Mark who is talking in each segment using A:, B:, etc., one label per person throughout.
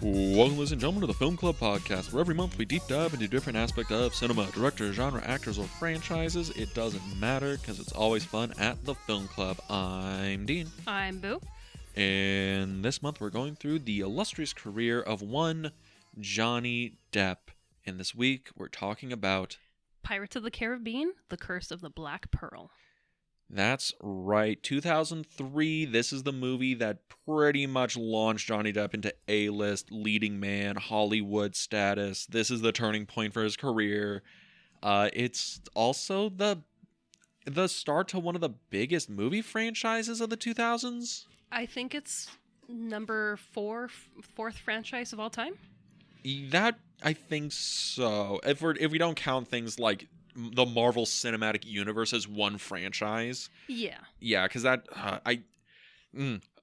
A: Welcome, ladies and gentlemen, to the Film Club Podcast, where every month we deep dive into a different aspect of cinema, director, genre, actors, or franchises. It doesn't matter, because it's always fun at the Film Club. I'm Dean.
B: I'm Boo.
A: And this month we're going through the illustrious career of one Johnny Depp. And this week we're talking about
B: Pirates of the Caribbean, The Curse of the Black Pearl.
A: That's right. 2003, this is the movie that pretty much launched Johnny Depp into A-list, leading man, Hollywood status. This is the turning point for his career. It's also the start to one of the biggest movie franchises of the 2000s.
B: I think it's number fourth franchise of all time.
A: That, I think so. If we don't count things like the Marvel Cinematic Universe as one franchise.
B: Yeah.
A: Yeah, because that,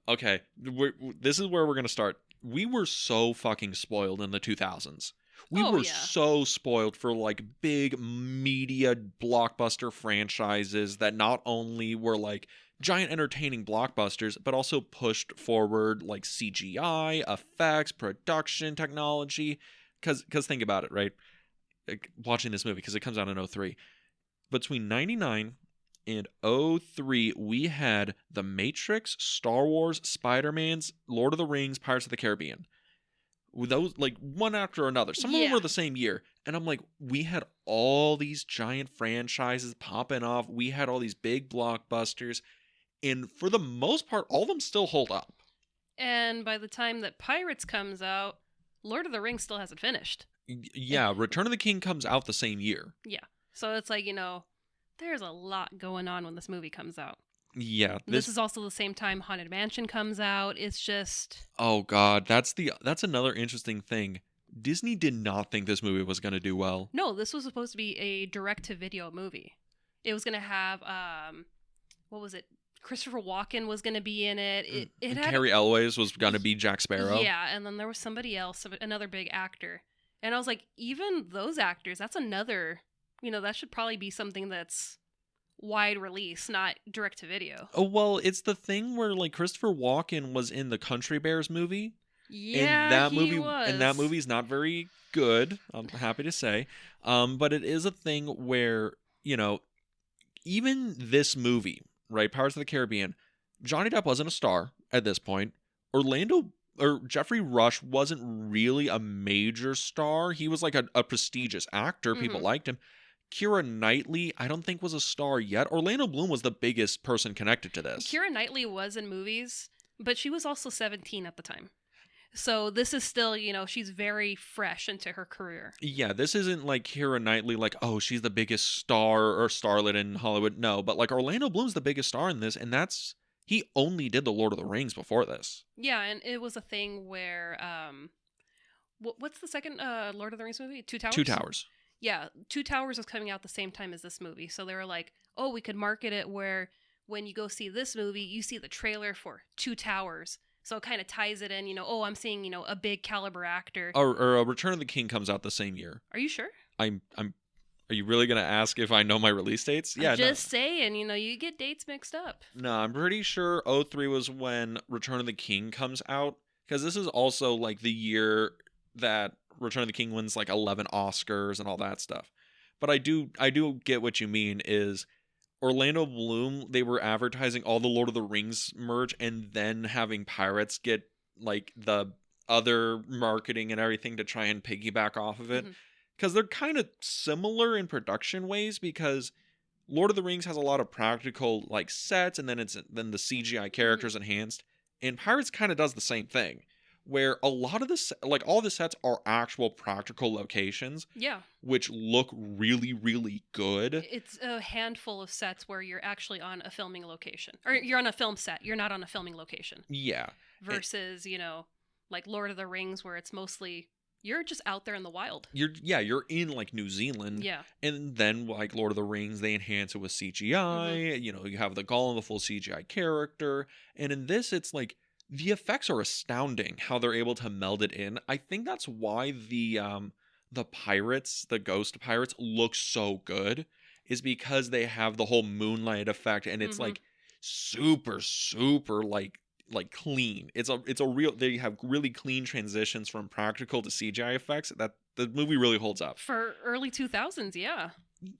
A: okay. This is where we're going to start. We were so fucking spoiled in the 2000s. We were so spoiled for like big media blockbuster franchises that not only were like giant entertaining blockbusters, but also pushed forward like CGI, effects, production technology. Because think about it, right? Watching this movie, because it comes out in 2003. Between 99 and 2003, we had The Matrix, Star Wars, Spider-Man's, Lord of the Rings, Pirates of the Caribbean. Those, like, one after another. Some of them were the same year. And I'm like, we had all these giant franchises popping off. We had all these big blockbusters. And for the most part, all of them still hold up.
B: And by the time that Pirates comes out, Lord of the Rings still hasn't finished.
A: Yeah, Return of the King comes out the same year.
B: Yeah. So it's like, there's a lot going on when this movie comes out.
A: Yeah.
B: This is also the same time Haunted Mansion comes out. It's just...
A: Oh, God. That's another interesting thing. Disney did not think this movie was going to do well.
B: No, this was supposed to be a direct-to-video movie. It was going to have, what was it? Christopher Walken was going to be in it. It had
A: Cary Elwes was going to be Jack Sparrow.
B: Yeah, and then there was somebody else, another big actor. And I was like, even those actors, that's another, that should probably be something that's wide release, not direct to video.
A: Oh, well, it's the thing where like Christopher Walken was in the Country Bears movie.
B: Yeah,
A: he
B: was.
A: And that movie's not very good, I'm happy to say. But it is a thing where, even this movie, right, Pirates of the Caribbean, Johnny Depp wasn't a star at this point. Jeffrey Rush wasn't really a major star. He was like a prestigious actor. People liked him. Keira Knightley, I don't think was a star yet. Orlando Bloom was the biggest person connected to this.
B: Keira Knightley was in movies, but she was also 17 at the time. So this is still, she's very fresh into her career.
A: Yeah, this isn't like Keira Knightley, like, oh, she's the biggest star or starlet in Hollywood. No, but like Orlando Bloom's the biggest star in this, and he only did the Lord of the Rings before this.
B: Yeah, and it was a thing where, what's the second Lord of the Rings movie? Two Towers?
A: Two Towers.
B: Yeah, Two Towers was coming out the same time as this movie. So they were like, oh, we could market it where when you go see this movie, you see the trailer for Two Towers. So it kind of ties it in, I'm seeing, a big caliber actor.
A: Or Return of the King comes out the same year.
B: Are you sure?
A: Are you really going to ask if I know my release dates? Yeah,
B: I'm just saying, you get dates mixed up.
A: No, I'm pretty sure 2003 was when Return of the King comes out. Because this is also like the year that Return of the King wins like 11 Oscars and all that stuff. But I do get what you mean is Orlando Bloom, they were advertising all the Lord of the Rings merch and then having Pirates get like the other marketing and everything to try and piggyback off of it. Because they're kind of similar in production ways, because Lord of the Rings has a lot of practical like sets, and then the CGI characters enhanced, and Pirates kind of does the same thing, where a lot of all the sets are actual practical locations.
B: Yeah.
A: Which look really, really good.
B: It's a handful of sets where you're actually on a filming location. Or you're on a film set. You're not on a filming location.
A: Yeah.
B: Versus, like Lord of the Rings, where it's mostly you're just out there in the wild.
A: You're in like New Zealand.
B: Yeah.
A: And then like Lord of the Rings, they enhance it with CGI. You have the Gollum, the full CGI character. And in this, it's like the effects are astounding how they're able to meld it in. I think that's why the pirates, the ghost pirates, look so good, is because they have the whole moonlight effect, and it's like super, super like like clean. It's a real, they have really clean transitions from practical to CGI effects that the movie really holds up.
B: For early 2000s, yeah.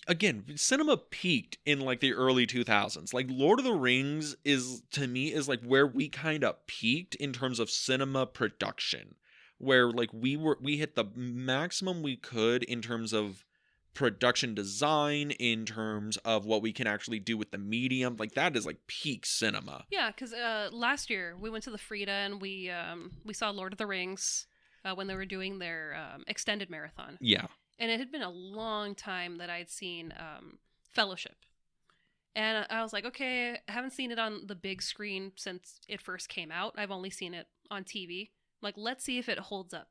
A: Again, cinema peaked in like the early 2000s. Like Lord of the Rings is, to me, is like where we kind of peaked in terms of cinema production, where like we hit the maximum we could in terms of production design, in terms of what we can actually do with the medium. Like that is like peak cinema.
B: Yeah, because last year we went to the Frida and we saw Lord of the Rings when they were doing their extended marathon.
A: Yeah.
B: And it had been a long time that I'd seen Fellowship. And I was like, okay, I haven't seen it on the big screen since it first came out. I've only seen it on TV. Like, let's see if it holds up.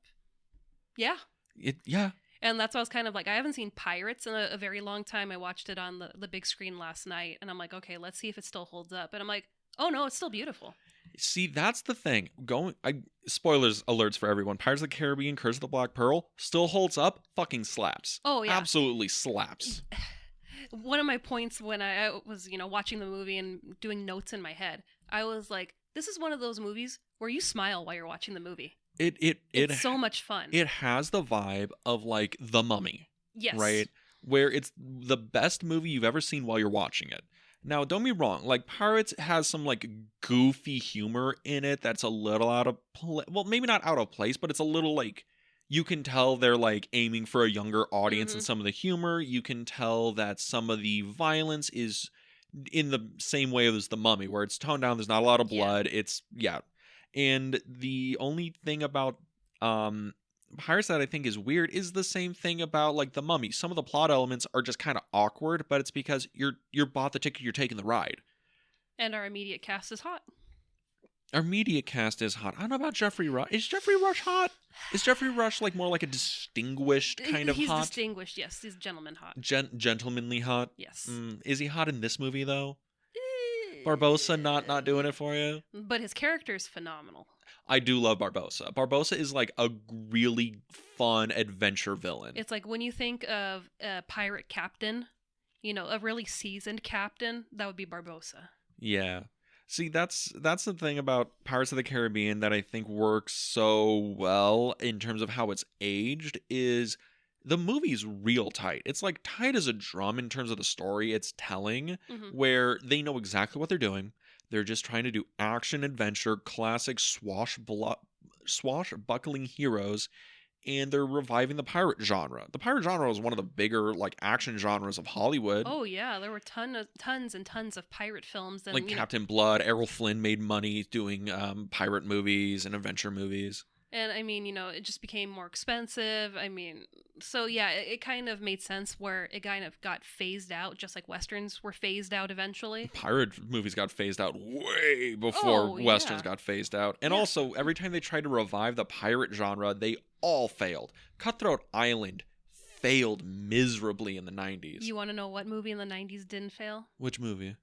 B: Yeah.
A: Yeah.
B: And that's why I was kind of like, I haven't seen Pirates in a very long time. I watched it on the big screen last night. And I'm like, okay, let's see if it still holds up. And I'm like, oh, no, it's still beautiful.
A: See, that's the thing. Spoilers alerts for everyone. Pirates of the Caribbean, Curse of the Black Pearl still holds up. Fucking slaps.
B: Oh yeah,
A: absolutely slaps.
B: One of my points when I was, watching the movie and doing notes in my head, I was like, this is one of those movies where you smile while you're watching the movie. It's so much fun.
A: It has the vibe of like The Mummy.
B: Yes.
A: Right? Where it's the best movie you've ever seen while you're watching it. Now, don't be wrong. Like, Pirates has some, like, goofy humor in it that's a little out of place. Well, maybe not out of place, but it's a little, like, you can tell they're, like, aiming for a younger audience in some of the humor. You can tell that some of the violence is in the same way as The Mummy, where it's toned down. There's not a lot of blood. Yeah. And the only thing about Pirates that I think is weird is the same thing about like The Mummy. Some of the plot elements are just kind of awkward, but it's because you're bought the ticket, you're taking the ride.
B: And our immediate cast is hot.
A: Our immediate cast is hot. I don't know about Jeffrey Rush. Is Jeffrey Rush hot? Is Jeffrey Rush like more like a distinguished kind of hot?
B: He's distinguished, yes. He's gentleman hot.
A: Gentlemanly hot?
B: Yes.
A: Is he hot in this movie though? Barbossa not doing it for you?
B: But his character is phenomenal.
A: I do love Barbossa. Barbossa is like a really fun adventure villain.
B: It's like when you think of a pirate captain, a really seasoned captain, that would be Barbossa.
A: Yeah. See, that's the thing about Pirates of the Caribbean that I think works so well in terms of how it's aged is the movie's real tight. It's like tight as a drum in terms of the story it's telling, where they know exactly what they're doing. They're just trying to do action, adventure, classic swashbuckling heroes, and they're reviving the pirate genre. The pirate genre was one of the bigger like action genres of Hollywood.
B: Oh yeah, there were tons and tons of pirate films. And,
A: like Captain Blood, Errol Flynn made money doing pirate movies and adventure movies.
B: And I mean, it just became more expensive. I mean, so yeah, it kind of made sense where it kind of got phased out, just like Westerns were phased out eventually.
A: Pirate movies got phased out way before Westerns got phased out. And also, every time they tried to revive the pirate genre, they all failed. Cutthroat Island failed miserably in the 90s.
B: You want to know what movie in the 90s didn't fail?
A: Which movie?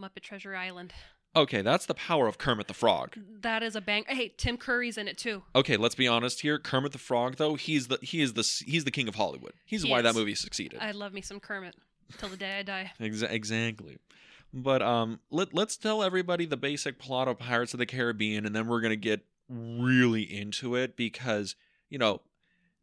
B: Muppet Treasure Island.
A: Okay, that's the power of Kermit the Frog.
B: That is a bang. Hey, Tim Curry's in it too.
A: Okay, let's be honest here. Kermit the Frog, though, he's the king of Hollywood. He's why that movie succeeded.
B: I love me some Kermit till the day I die.
A: Exactly. But let's tell everybody the basic plot of Pirates of the Caribbean, and then we're gonna get really into it because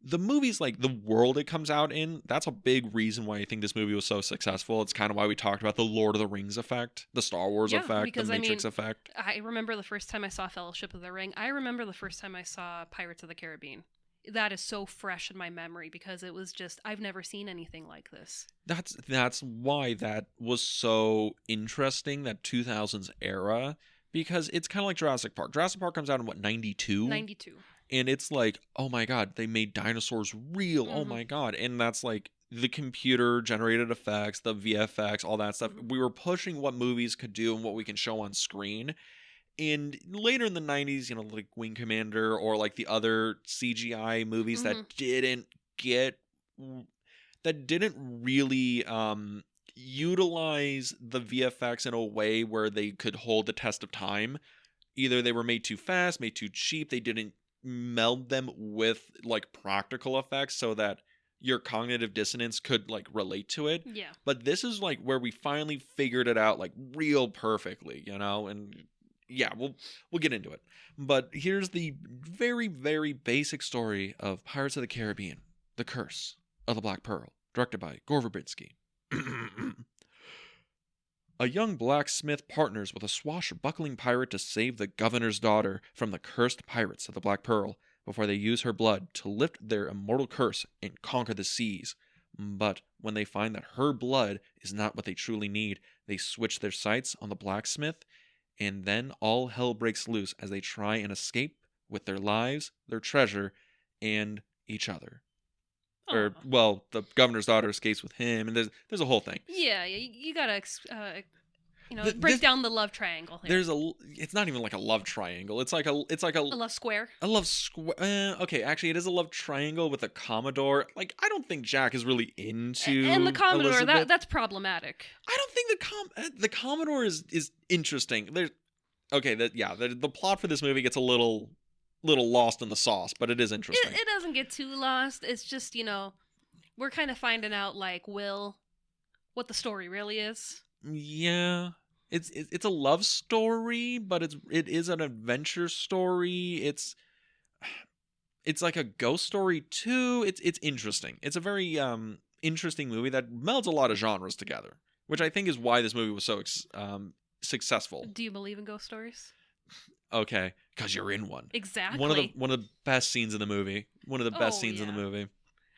A: the movie's like the world it comes out in. That's a big reason why I think this movie was so successful. It's kind of why we talked about the Lord of the Rings effect, the Star Wars effect, the Matrix effect.
B: I remember the first time I saw Fellowship of the Ring. I remember the first time I saw Pirates of the Caribbean. That is so fresh in my memory because it was just, I've never seen anything like this.
A: That's why that was so interesting, that 2000s era, because it's kind of like Jurassic Park. Jurassic Park comes out in what, 92?
B: 92.
A: And it's like, oh my God, they made dinosaurs real. Oh my God. And that's like the computer generated effects, the VFX, all that stuff. We were pushing what movies could do and what we can show on screen. And later in the 90s, like Wing Commander or like the other CGI movies that didn't really utilize the VFX in a way where they could hold the test of time. Either they were made too fast, made too cheap, they didn't meld them with like practical effects so that your cognitive dissonance could like relate to it.
B: Yeah.
A: But this is like where we finally figured it out like real perfectly, and yeah, we'll get into it. But here's the very, very basic story of Pirates of the Caribbean: The Curse of the Black Pearl, directed by Gore Verbinski. A young blacksmith partners with a swashbuckling pirate to save the governor's daughter from the cursed pirates of the Black Pearl before they use her blood to lift their immortal curse and conquer the seas. But when they find that her blood is not what they truly need, they switch their sights on the blacksmith, and then all hell breaks loose as they try and escape with their lives, their treasure, and each other. Or, well, the governor's daughter escapes with him, and there's a whole thing.
B: Yeah, you gotta, break down the love triangle here.
A: It's not even like a love triangle. It's like a
B: love square.
A: A love square. Okay, actually, it is a love triangle with a Commodore. Like, I don't think Jack is really into
B: and the Commodore.
A: Elizabeth.
B: That's problematic.
A: I don't think the Commodore is interesting. The plot for this movie gets a little lost in the sauce, but it is interesting.
B: It doesn't get too lost. It's just, we're kind of finding out, like, what the story really is.
A: Yeah. It's a love story, but it is an adventure story. It's like a ghost story too. It's interesting. It's a very interesting movie that melds a lot of genres together, which I think is why this movie was so successful.
B: Do you believe in ghost stories?
A: Okay, because you're in one.
B: Exactly.
A: One of the best scenes in the movie. One of the best scenes in the movie.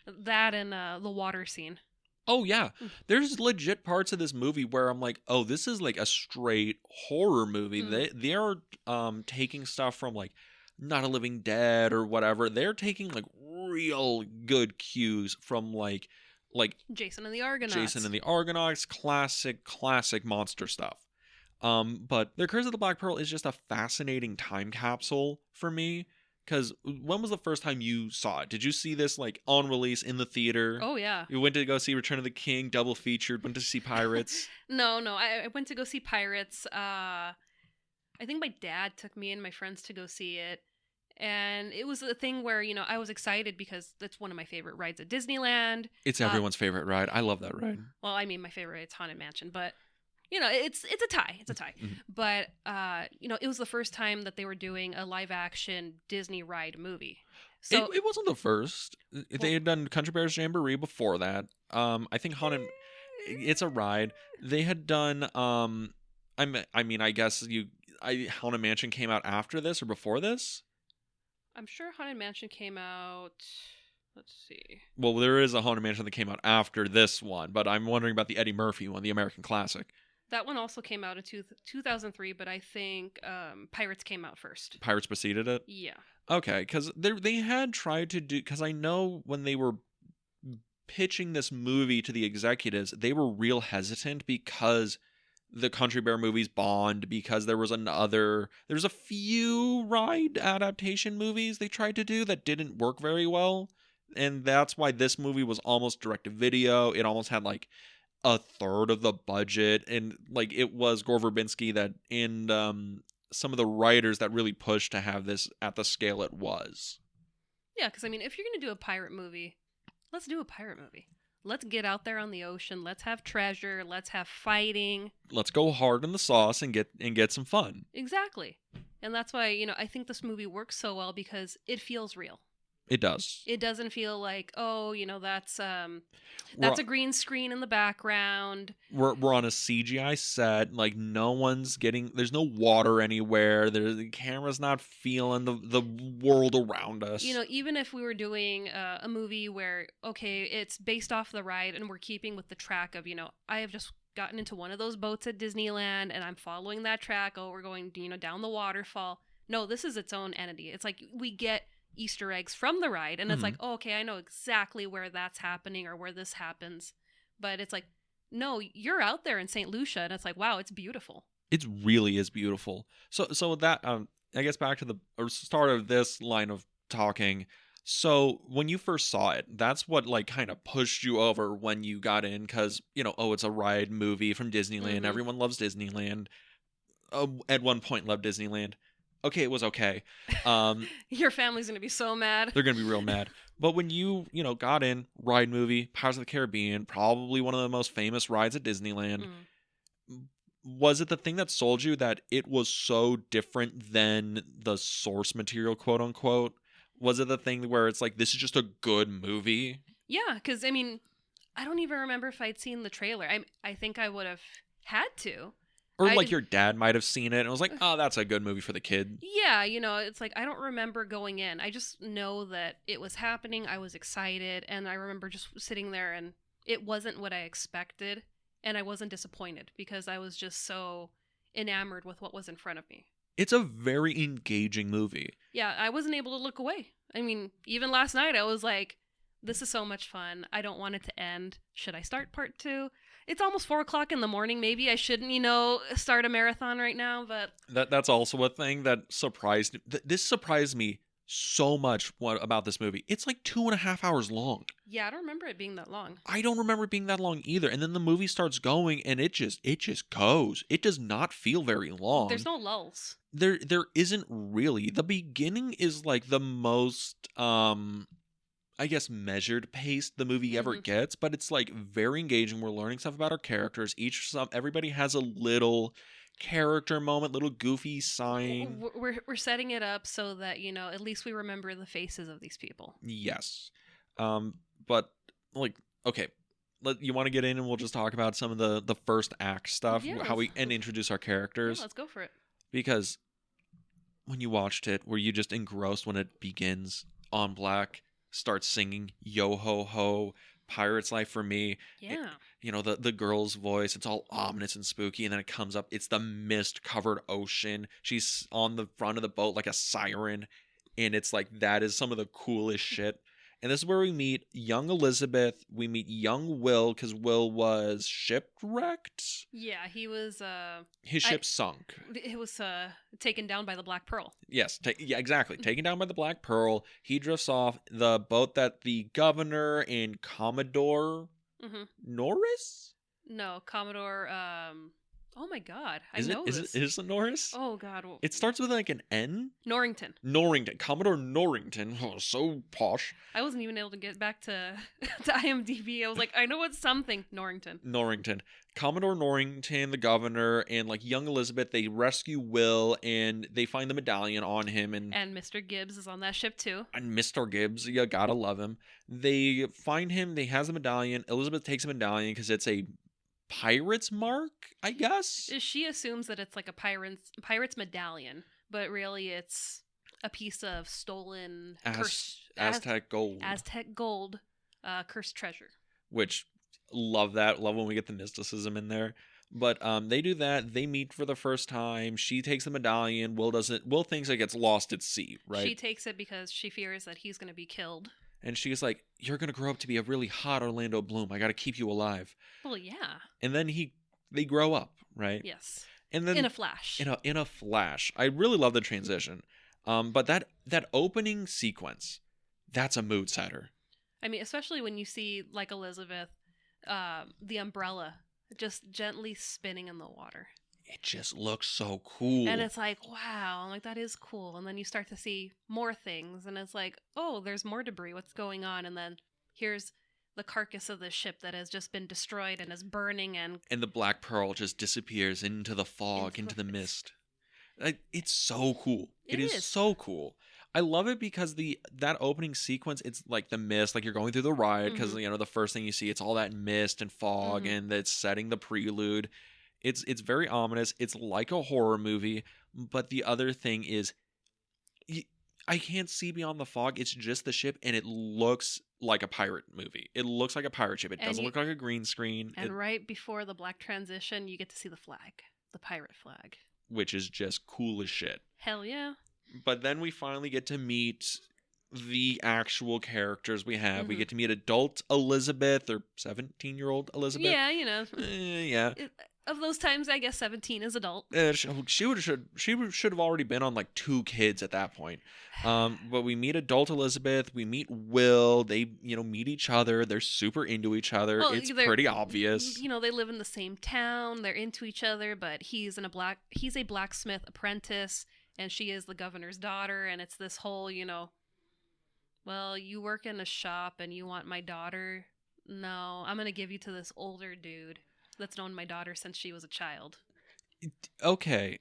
B: That and the water scene.
A: Oh yeah, there's legit parts of this movie where I'm like, oh, this is like a straight horror movie. They are taking stuff from like Not a Living Dead or whatever. They're taking like real good cues from like
B: Jason and the Argonauts. Classic
A: monster stuff. But The Curse of the Black Pearl is just a fascinating time capsule for me. Because when was the first time you saw it? Did you see this like on release in the theater?
B: Oh, yeah.
A: You went to go see Return of the King, double featured, went to see Pirates?
B: No. I went to go see Pirates. I think my dad took me and my friends to go see it. And it was a thing where, I was excited because that's one of my favorite rides at Disneyland.
A: It's everyone's favorite ride. I love that ride.
B: Well, I mean, my favorite ride's Haunted Mansion, but... it's a tie. It's a tie.
A: Mm-hmm.
B: But, it was the first time that they were doing a live-action Disney ride movie. So
A: it wasn't the first. They had done Country Bears Jamboree before that. I think Haunted... It's a ride. They had done... I guess Haunted Mansion came out after this or before this?
B: I'm sure Haunted Mansion came out... Let's see.
A: Well, there is a Haunted Mansion that came out after this one, but I'm wondering about the Eddie Murphy one, the American classic.
B: That one also came out in 2003, but I think Pirates came out first.
A: Pirates preceded it?
B: Yeah.
A: Okay, because they had tried to do... Because I know when they were pitching this movie to the executives, they were real hesitant because the Country Bear movies bombed, because there's a few ride adaptation movies they tried to do that didn't work very well. And that's why this movie was almost direct-to-video. It almost had like a third of the budget, and like it was Gore Verbinski that and some of the writers that really pushed to have this at the scale it was.
B: Yeah, because I mean, if you're gonna do a pirate movie, let's do a pirate movie. Let's get out there on the ocean. Let's have treasure. Let's have fighting.
A: Let's go hard in the sauce and get some fun.
B: Exactly, and that's why I think this movie works so well because it feels real.
A: It does.
B: It doesn't feel like, that's a green screen in the background.
A: We're on a CGI set. Like there's no water anywhere. The camera's not feeling the world around us.
B: Even if we were doing a movie where, okay, it's based off the ride and we're keeping with the track of, I have just gotten into one of those boats at Disneyland and I'm following that track. Oh, we're going, down the waterfall. No, this is its own entity. It's like we get Easter eggs from the ride, and it's like, oh, okay, I know exactly where that's happening or where this happens. But it's like, no, you're out there in St. Lucia, and it's like, wow, it's beautiful.
A: It really is beautiful. So with that, I guess back to the start of this line of talking. So when you first saw it, that's what like kind of pushed you over when you got in, because it's a ride movie from Disneyland. Mm-hmm. Everyone loves Disneyland. At one point, loved Disneyland. Okay, it was okay.
B: Your family's going to be so mad.
A: They're going to be real mad. But when you got in, ride movie, Pirates of the Caribbean, probably one of the most famous rides at Disneyland. was it the thing that sold you that it was so different than the source material, quote unquote? Was it the thing where it's like, this is just a good movie?
B: Yeah, because I mean, I don't even remember if I'd seen the trailer. I think I would have had to.
A: Or like your dad might have seen it and was like, oh, that's a good movie for the kid.
B: Yeah, it's like I don't remember going in. I just know that it was happening. I was excited, and I remember just sitting there, and it wasn't what I expected, and I wasn't disappointed because I was just so enamored with what was in front of me.
A: It's a very engaging movie.
B: Yeah, I wasn't able to look away. I mean, even last night I was like, this is so much fun. I don't want it to end. Should I start part 2? It's almost 4 o'clock in the morning. Maybe I shouldn't, start a marathon right now, but...
A: That's also a thing that surprised... This surprised me so much about this movie. It's like 2.5 hours long.
B: Yeah, I don't remember it being that long.
A: I don't remember it being that long either. And then the movie starts going, and it just goes. It does not feel very long.
B: There's no lulls.
A: There isn't really. The beginning is like the most... I guess measured pace the movie ever gets, but it's like very engaging. We're learning stuff about our characters. Everybody has a little character moment, little goofy sign.
B: We're setting it up so that at least we remember the faces of these people.
A: Yes, but like okay, you want to get in and we'll just talk about some of the first act stuff, and introduce our characters.
B: Yeah, let's go for it.
A: Because when you watched it, were you just engrossed when it begins on black? Starts singing yo ho ho, pirate's life for me.
B: Yeah.
A: The girl's voice, it's all ominous and spooky, and then it comes up, it's the mist covered ocean. She's on the front of the boat like a siren, and it's like, that is some of the coolest shit. And this is where we meet young Elizabeth. We meet young Will, because Will was shipwrecked.
B: Yeah, he was...
A: His ship sunk.
B: It was taken down by the Black Pearl.
A: Yes, exactly. Taken down by the Black Pearl. He drifts off. The boat that the governor and Commodore... Norris?
B: No, Commodore... Oh my God, I know this.
A: Is it Norris?
B: Oh God.
A: It starts with like an N?
B: Norrington.
A: Commodore Norrington. Oh, so posh.
B: I wasn't even able to get back to IMDb. I was like, I know it's something. Norrington.
A: Commodore Norrington, the governor, and like young Elizabeth, they rescue Will, and they find the medallion on him. And
B: Mr. Gibbs is on that ship too.
A: And Mr. Gibbs, you gotta love him. They find him, they has the medallion. Elizabeth takes the medallion because it's a pirate's mark, I guess.
B: She assumes that it's like a pirate's medallion, but really it's a piece of stolen
A: Aztec gold.
B: Cursed treasure.
A: Which, love that. Love when we get the mysticism in there. But they do that. They meet for the first time. She takes the medallion. Will thinks it gets lost at sea, right?
B: She takes it because she fears that he's going to be killed.
A: And she's like, you're going to grow up to be a really hot Orlando Bloom. I got to keep you alive.
B: Well, yeah.
A: And then they grow up, right?
B: Yes.
A: And then
B: in a flash.
A: In a flash. I really love the transition. But that opening sequence, that's a mood setter.
B: I mean, especially when you see, like Elizabeth, the umbrella just gently spinning in the water.
A: It just looks so cool.
B: And it's like, wow, I'm like, that is cool. And then you start to see more things, and it's like, oh, there's more debris. What's going on? And then here's the carcass of the ship that has just been destroyed and is burning. And
A: the Black Pearl just disappears into the fog, into the mist. It's so cool. It is so cool. I love it because that opening sequence, it's like the mist, like you're going through the ride, because the first thing you see, it's all that mist and fog, and it's setting the prelude. It's very ominous. It's like a horror movie, but the other thing is, I can't see beyond the fog. It's just the ship, and it looks like a pirate movie. It looks like a pirate ship. It doesn't look like a green screen.
B: And right before the black transition, you get to see the flag, the pirate flag,
A: which is just cool as shit.
B: Hell yeah.
A: But then we finally get to meet the actual characters we have. We get to meet adult Elizabeth, or 17-year-old Elizabeth.
B: Yeah,
A: yeah.
B: Of those times, I guess 17 is adult.
A: She should have already been on like 2 kids at that point. But we meet adult Elizabeth. We meet Will. They meet each other. They're super into each other. Well, it's pretty obvious.
B: They live in the same town. They're into each other. But he's a blacksmith apprentice, and she is the governor's daughter. And it's this whole well, you work in a shop and you want my daughter. No, I'm gonna give you to this older dude that's known my daughter since she was a child.
A: Okay,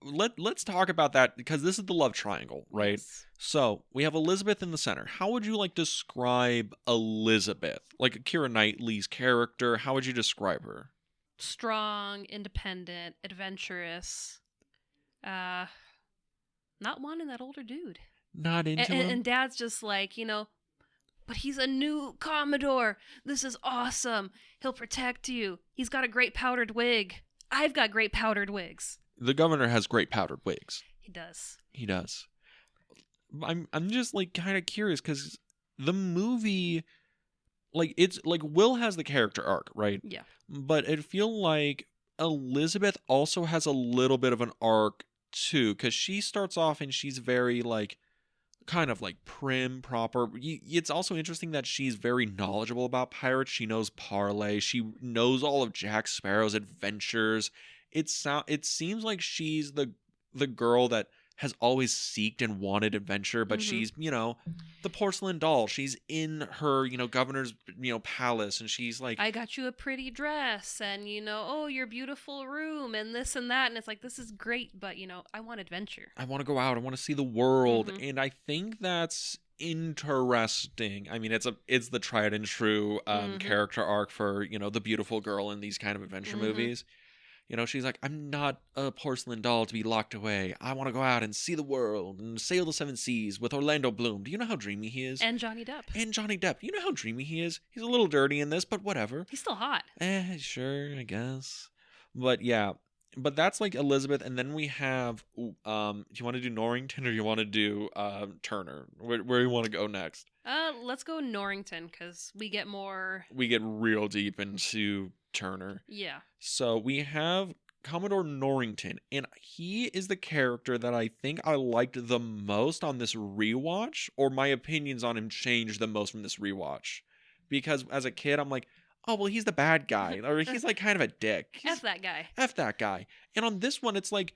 A: let's talk about that because this is the love triangle, right?
B: Yes.
A: So we have Elizabeth in the center. How would you like describe Elizabeth? Like Keira Knightley's character, how would you describe her?
B: Strong, independent, adventurous. Not wanting that older dude.
A: Not into him?
B: And Dad's just like, but he's a new Commodore. This is awesome. He'll protect you. He's got a great powdered wig. I've got great powdered wigs.
A: The governor has great powdered wigs.
B: He does.
A: He does. I'm just like kind of curious because the movie, like it's like Will has the character arc, right?
B: Yeah.
A: But it feel like Elizabeth also has a little bit of an arc too, because she starts off and she's very like kind of like prim, proper. It's also interesting that she's very knowledgeable about pirates. She knows parlay. She knows all of Jack Sparrow's adventures. It seems like she's the girl that has always seeked and wanted adventure, but she's, the porcelain doll. She's in her, governor's, palace, and she's like,
B: I got you a pretty dress, and, oh, your beautiful room, and this and that, and it's like, this is great, but, I want adventure.
A: I want to go out. I want to see the world, and I think that's interesting. I mean, it's the tried and true character arc for, the beautiful girl in these kind of adventure movies. She's like, I'm not a porcelain doll to be locked away. I want to go out and see the world and sail the seven seas with Orlando Bloom. Do you know how dreamy he is?
B: And Johnny Depp.
A: You know how dreamy he is? He's a little dirty in this, but whatever.
B: He's still hot.
A: Sure, I guess. But yeah, but that's like Elizabeth. And then we have, do you want to do Norrington or do you want to do Turner? Where do you want to go next?
B: Let's go Norrington because we get
A: real deep into Turner.
B: Yeah.
A: So we have Commodore Norrington, and he is the character that I think I liked the most on this rewatch, or my opinions on him changed the most from this rewatch. Because as a kid, I'm like, oh, well, he's the bad guy, or he's like kind of a dick.
B: F that guy.
A: F that guy. And on this one, it's like,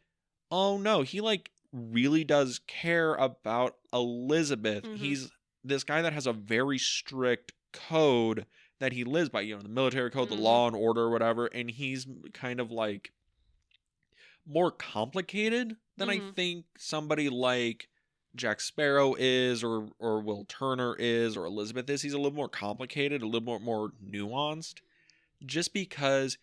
A: oh no, he like really does care about Elizabeth. He's this guy that has a very strict code that he lives by, the military code, the law and order or whatever, and he's kind of like more complicated than I think somebody like Jack Sparrow is or Will Turner is or Elizabeth is. He's a little more complicated, a little more nuanced, just because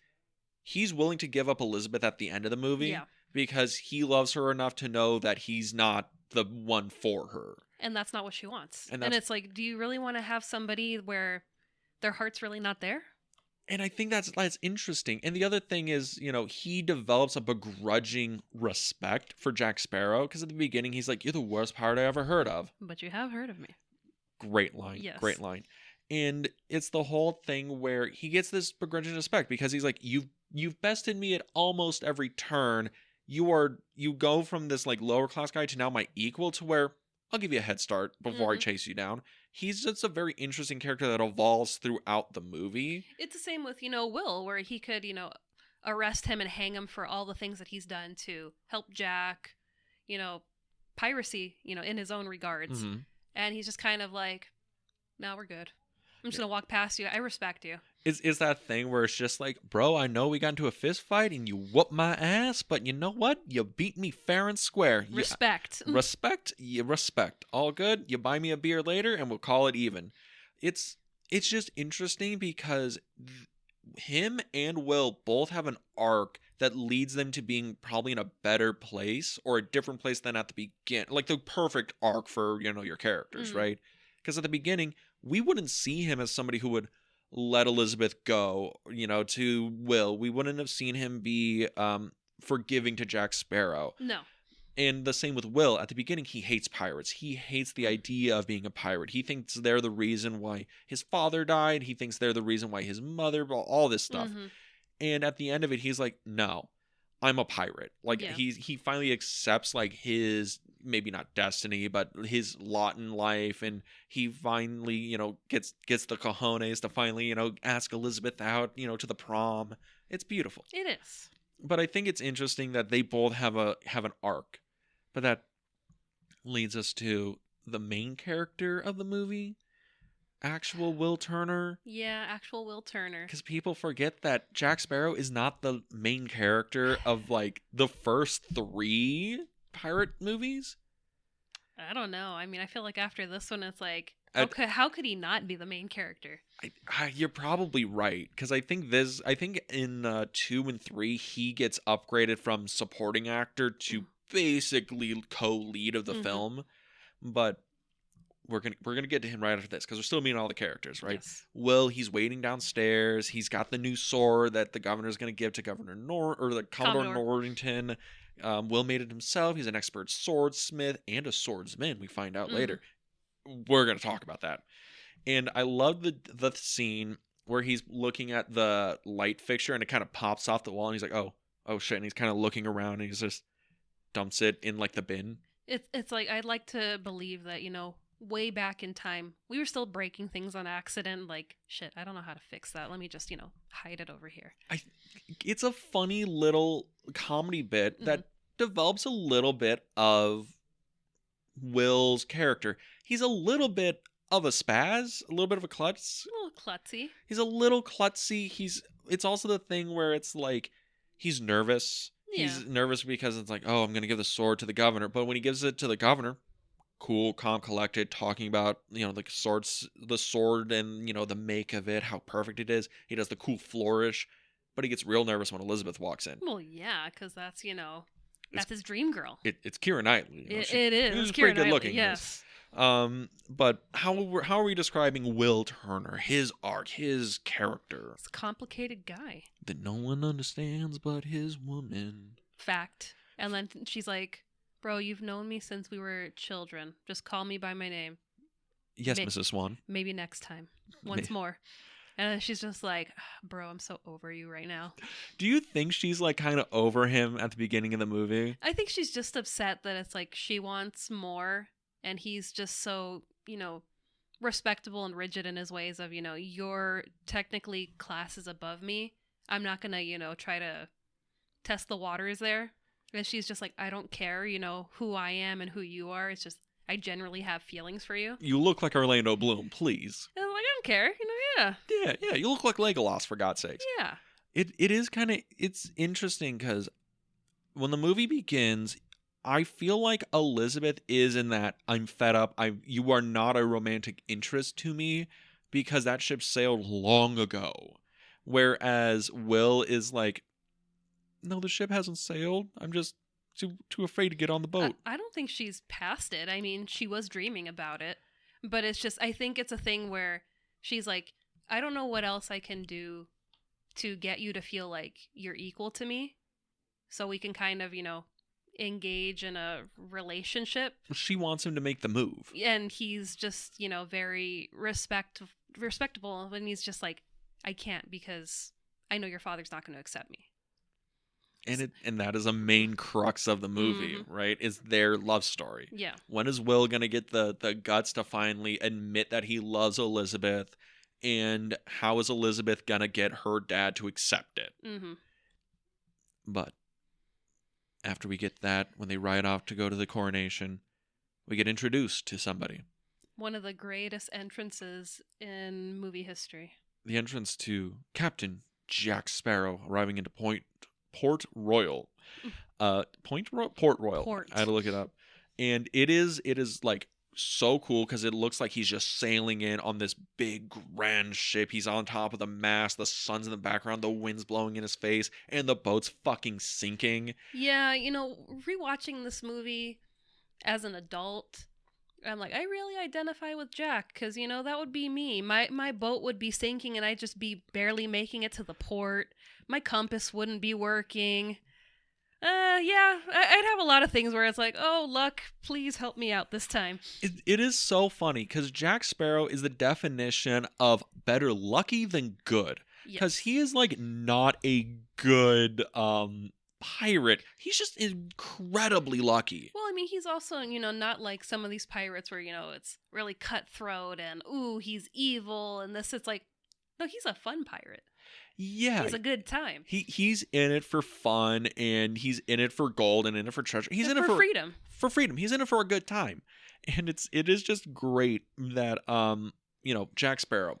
A: he's willing to give up Elizabeth at the end of the movie because he loves her enough to know that he's not the one for her. And
B: that's not what she wants. And it's like, do you really want to have somebody where their heart's really not there?
A: And I think that's interesting. And the other thing is, he develops a begrudging respect for Jack Sparrow because at the beginning he's like, you're the worst pirate I ever heard of.
B: But you have heard of me.
A: Great line. Yes. Great line. And it's the whole thing where he gets this begrudging respect because he's like, you've bested me at almost every turn. You go from this like lower class guy to now my equal, to where I'll give you a head start before I chase you down. He's just a very interesting character that evolves throughout the movie.
B: It's the same with, Will, where he could, arrest him and hang him for all the things that he's done to help Jack, piracy, in his own regards. And he's just kind of like, no, we're good. I'm just going to walk past you. I respect you.
A: Is that thing where it's just like, bro, I know we got into a fist fight and you whooped my ass, but you know what? You beat me fair and square.
B: Respect.
A: Respect. All good. You buy me a beer later and we'll call it even. It's just interesting because him and Will both have an arc that leads them to being probably in a better place or a different place than at the beginning. Like the perfect arc for, your characters, right? Because at the beginning, we wouldn't see him as somebody who would let Elizabeth go, to Will. We wouldn't have seen him be forgiving to Jack Sparrow.
B: No.
A: And the same with Will. At the beginning, he hates pirates. He hates the idea of being a pirate. He thinks they're the reason why his father died. He thinks they're the reason why his mother, all this stuff. And at the end of it, he's like, no, I'm a pirate. Like, he finally accepts, like, his, maybe not destiny, but his lot in life. And he finally, gets the cojones to finally, ask Elizabeth out, to the prom. It's beautiful.
B: It is.
A: But I think it's interesting that they both have an arc. But that leads us to the main character of the movie. actual Will Turner.
B: Yeah, actual Will Turner.
A: Because people forget that Jack Sparrow is not the main character of like the first 3 pirate movies.
B: I don't know. I mean, I feel like after this one, it's like, how could he not be the main character?
A: You're probably right, because I think in 2 and 3 he gets upgraded from supporting actor to basically co-lead of the film, but we're gonna get to him right after this because we're still meeting all the characters, right?
B: Yes.
A: Will, he's waiting downstairs. He's got the new sword that the governor's gonna give to the Commodore Norrington. Will made it himself. He's an expert swordsmith and a swordsman. We find out later. We're gonna talk about that. And I love the scene where he's looking at the light fixture and it kind of pops off the wall and he's like, oh shit, and he's kind of looking around and he just dumps it in like the bin.
B: It's like, I'd like to believe that, way back in time, we were still breaking things on accident. Like, shit, I don't know how to fix that. Let me just, hide it over here.
A: It's a funny little comedy bit that develops a little bit of Will's character. He's a little bit of a spaz, a little bit of a klutz.
B: A little klutzy.
A: He's a little klutzy. It's also the thing where it's like he's nervous. Yeah. He's nervous because it's like, oh, I'm going to give the sword to the governor. But when he gives it to the governor, cool, calm, collected, talking about, the sword and, the make of it, how perfect it is. He does the cool flourish, but he gets real nervous when Elizabeth walks in.
B: Well, yeah, because that's, that's his dream girl.
A: It's Keira Knightley.
B: It is.
A: She's pretty good looking. Yes. But how are we describing Will Turner, his arc, his character?
B: It's a complicated guy
A: that no one understands but his woman.
B: Fact. And then she's like, bro, you've known me since we were children. Just call me by my name.
A: Yes, Mrs. Swann.
B: Maybe next time. Once more. And she's just like, bro, I'm so over you right now.
A: Do you think she's like kind of over him at the beginning of the movie?
B: I think she's just upset that it's like she wants more and he's just so, respectable and rigid in his ways of, your technically class is above me. I'm not going to, try to test the waters there. And she's just like, I don't care, who I am and who you are. It's just, I generally have feelings for you.
A: You look like Orlando Bloom, please.
B: And I'm like, I don't care, yeah.
A: Yeah, you look like Legolas, for God's sakes.
B: Yeah.
A: It is kind of, it's interesting because when the movie begins, I feel like Elizabeth is in that, I'm fed up, you are not a romantic interest to me because that ship sailed long ago. Whereas Will is like, no, the ship hasn't sailed. I'm just too afraid to get on the boat.
B: I don't think she's past it. I mean, she was dreaming about it. But it's just, I think it's a thing where she's like, I don't know what else I can do to get you to feel like you're equal to me. So we can kind of, engage in a relationship.
A: She wants him to make the move.
B: And he's just, very respectable. And he's just like, I can't because I know your father's not going to accept me.
A: And that is a main crux of the movie, right? Is their love story.
B: Yeah.
A: When is Will going to get the guts to finally admit that he loves Elizabeth? And how is Elizabeth going to get her dad to accept it? But after we get that, when they ride off to go to the coronation, we get introduced to somebody.
B: One of the greatest entrances in movie history.
A: The entrance to Captain Jack Sparrow arriving into Port Royal. Port Royal. I had to look it up. And it is like so cool because it looks like he's just sailing in on this big grand ship. He's on top of the mast, the sun's in the background, the wind's blowing in his face, and the boat's fucking sinking.
B: Yeah, rewatching this movie as an adult, I'm like, I really identify with Jack because, that would be me. My boat would be sinking and I'd just be barely making it to the port. My compass wouldn't be working. Yeah, I'd have a lot of things where it's like, oh, luck, please help me out this time.
A: It is so funny because Jack Sparrow is the definition of better lucky than good. Because he is like not a good pirate. He's just incredibly lucky.
B: Well, I mean, he's also, not like some of these pirates where, it's really cutthroat and, ooh, he's evil and this. It's like, no, he's a fun pirate.
A: Yeah.
B: It's a good time.
A: He's in it for fun and he's in it for gold and in it for treasure. He's in it for
B: freedom.
A: For freedom. He's in it for a good time. And it is just great that Jack Sparrow,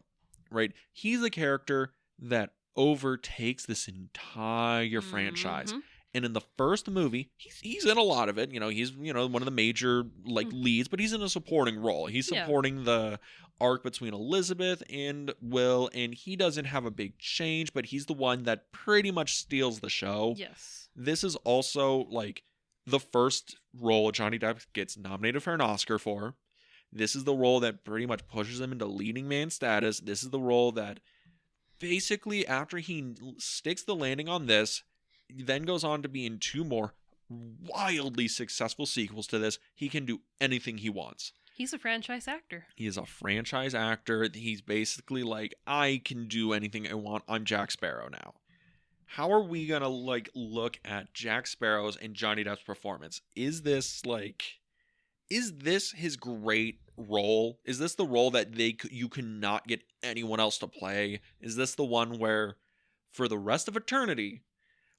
A: right? He's a character that overtakes this entire franchise. And in the first movie, he's in a lot of it. He's one of the major leads, but he's in a supporting role. He's supporting the arc between Elizabeth and Will, and he doesn't have a big change, but he's the one that pretty much steals the show.
B: Yes.
A: This is also the first role Johnny Depp gets nominated for an Oscar for. This is the role that pretty much pushes him into leading man status. This is the role that basically, after he sticks the landing on this, then goes on to be in 2 more wildly successful sequels to this. He can do anything he wants.
B: He's a franchise actor.
A: He is a franchise actor. He's basically I can do anything I want. I'm Jack Sparrow now. How are we gonna look at Jack Sparrow's and Johnny Depp's performance? Is this his great role? Is this the role that you cannot get anyone else to play? Is this the one where, for the rest of eternity,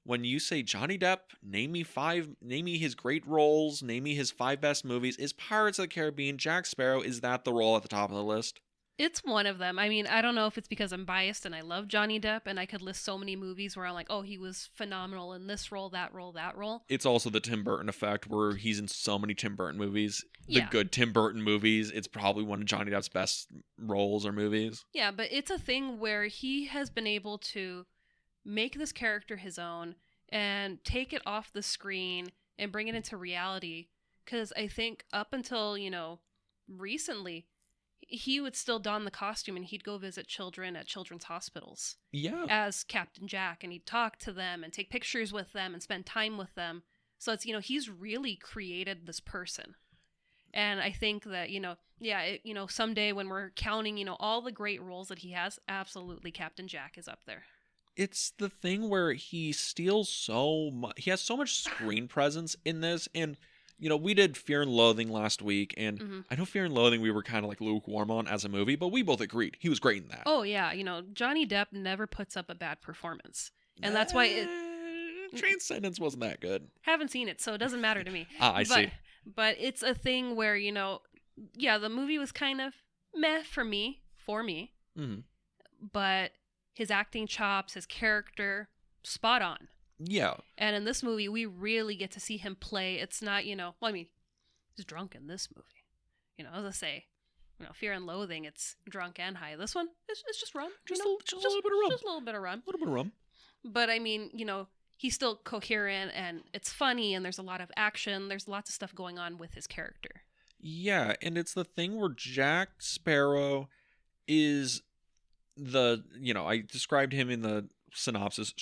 A: when you say Johnny Depp, name me his great roles, name me his 5 best movies, is Pirates of the Caribbean, Jack Sparrow, is that the role at the top of the list?
B: It's one of them. I mean, I don't know if it's because I'm biased and I love Johnny Depp and I could list so many movies where I'm like, oh, he was phenomenal in this role, that role, that role.
A: It's also the Tim Burton effect where he's in so many Tim Burton movies. The good Tim Burton movies, it's probably one of Johnny Depp's best roles or movies.
B: Yeah, but it's a thing where he has been able to make this character his own and take it off the screen and bring it into reality. Because I think up until, recently, he would still don the costume and he'd go visit children at children's hospitals.
A: Yeah.
B: As Captain Jack, and he'd talk to them and take pictures with them and spend time with them. So it's, he's really created this person. And I think that, someday when we're counting, all the great roles that he has, absolutely Captain Jack is up there.
A: It's the thing where he steals so much. He has so much screen presence in this. And, we did Fear and Loathing last week. And I know Fear and Loathing we were kind of lukewarm on as a movie, but we both agreed he was great in that.
B: Oh, yeah. Johnny Depp never puts up a bad performance. And that's why
A: Transcendence wasn't that good.
B: Haven't seen it, so it doesn't matter to me.
A: I see.
B: But it's a thing where, the movie was kind of meh for me. Mm-hmm. But his acting chops, his character, spot on.
A: Yeah.
B: And in this movie, we really get to see him play. It's not, he's drunk in this movie. As I say, Fear and Loathing, it's drunk and high. This one, it's just rum.
A: Just a little bit of rum.
B: Just a little bit of rum.
A: A little bit of rum.
B: But I mean, he's still coherent and it's funny and there's a lot of action. There's lots of stuff going on with his character.
A: Yeah, and it's the thing where Jack Sparrow is I described him in the synopsis,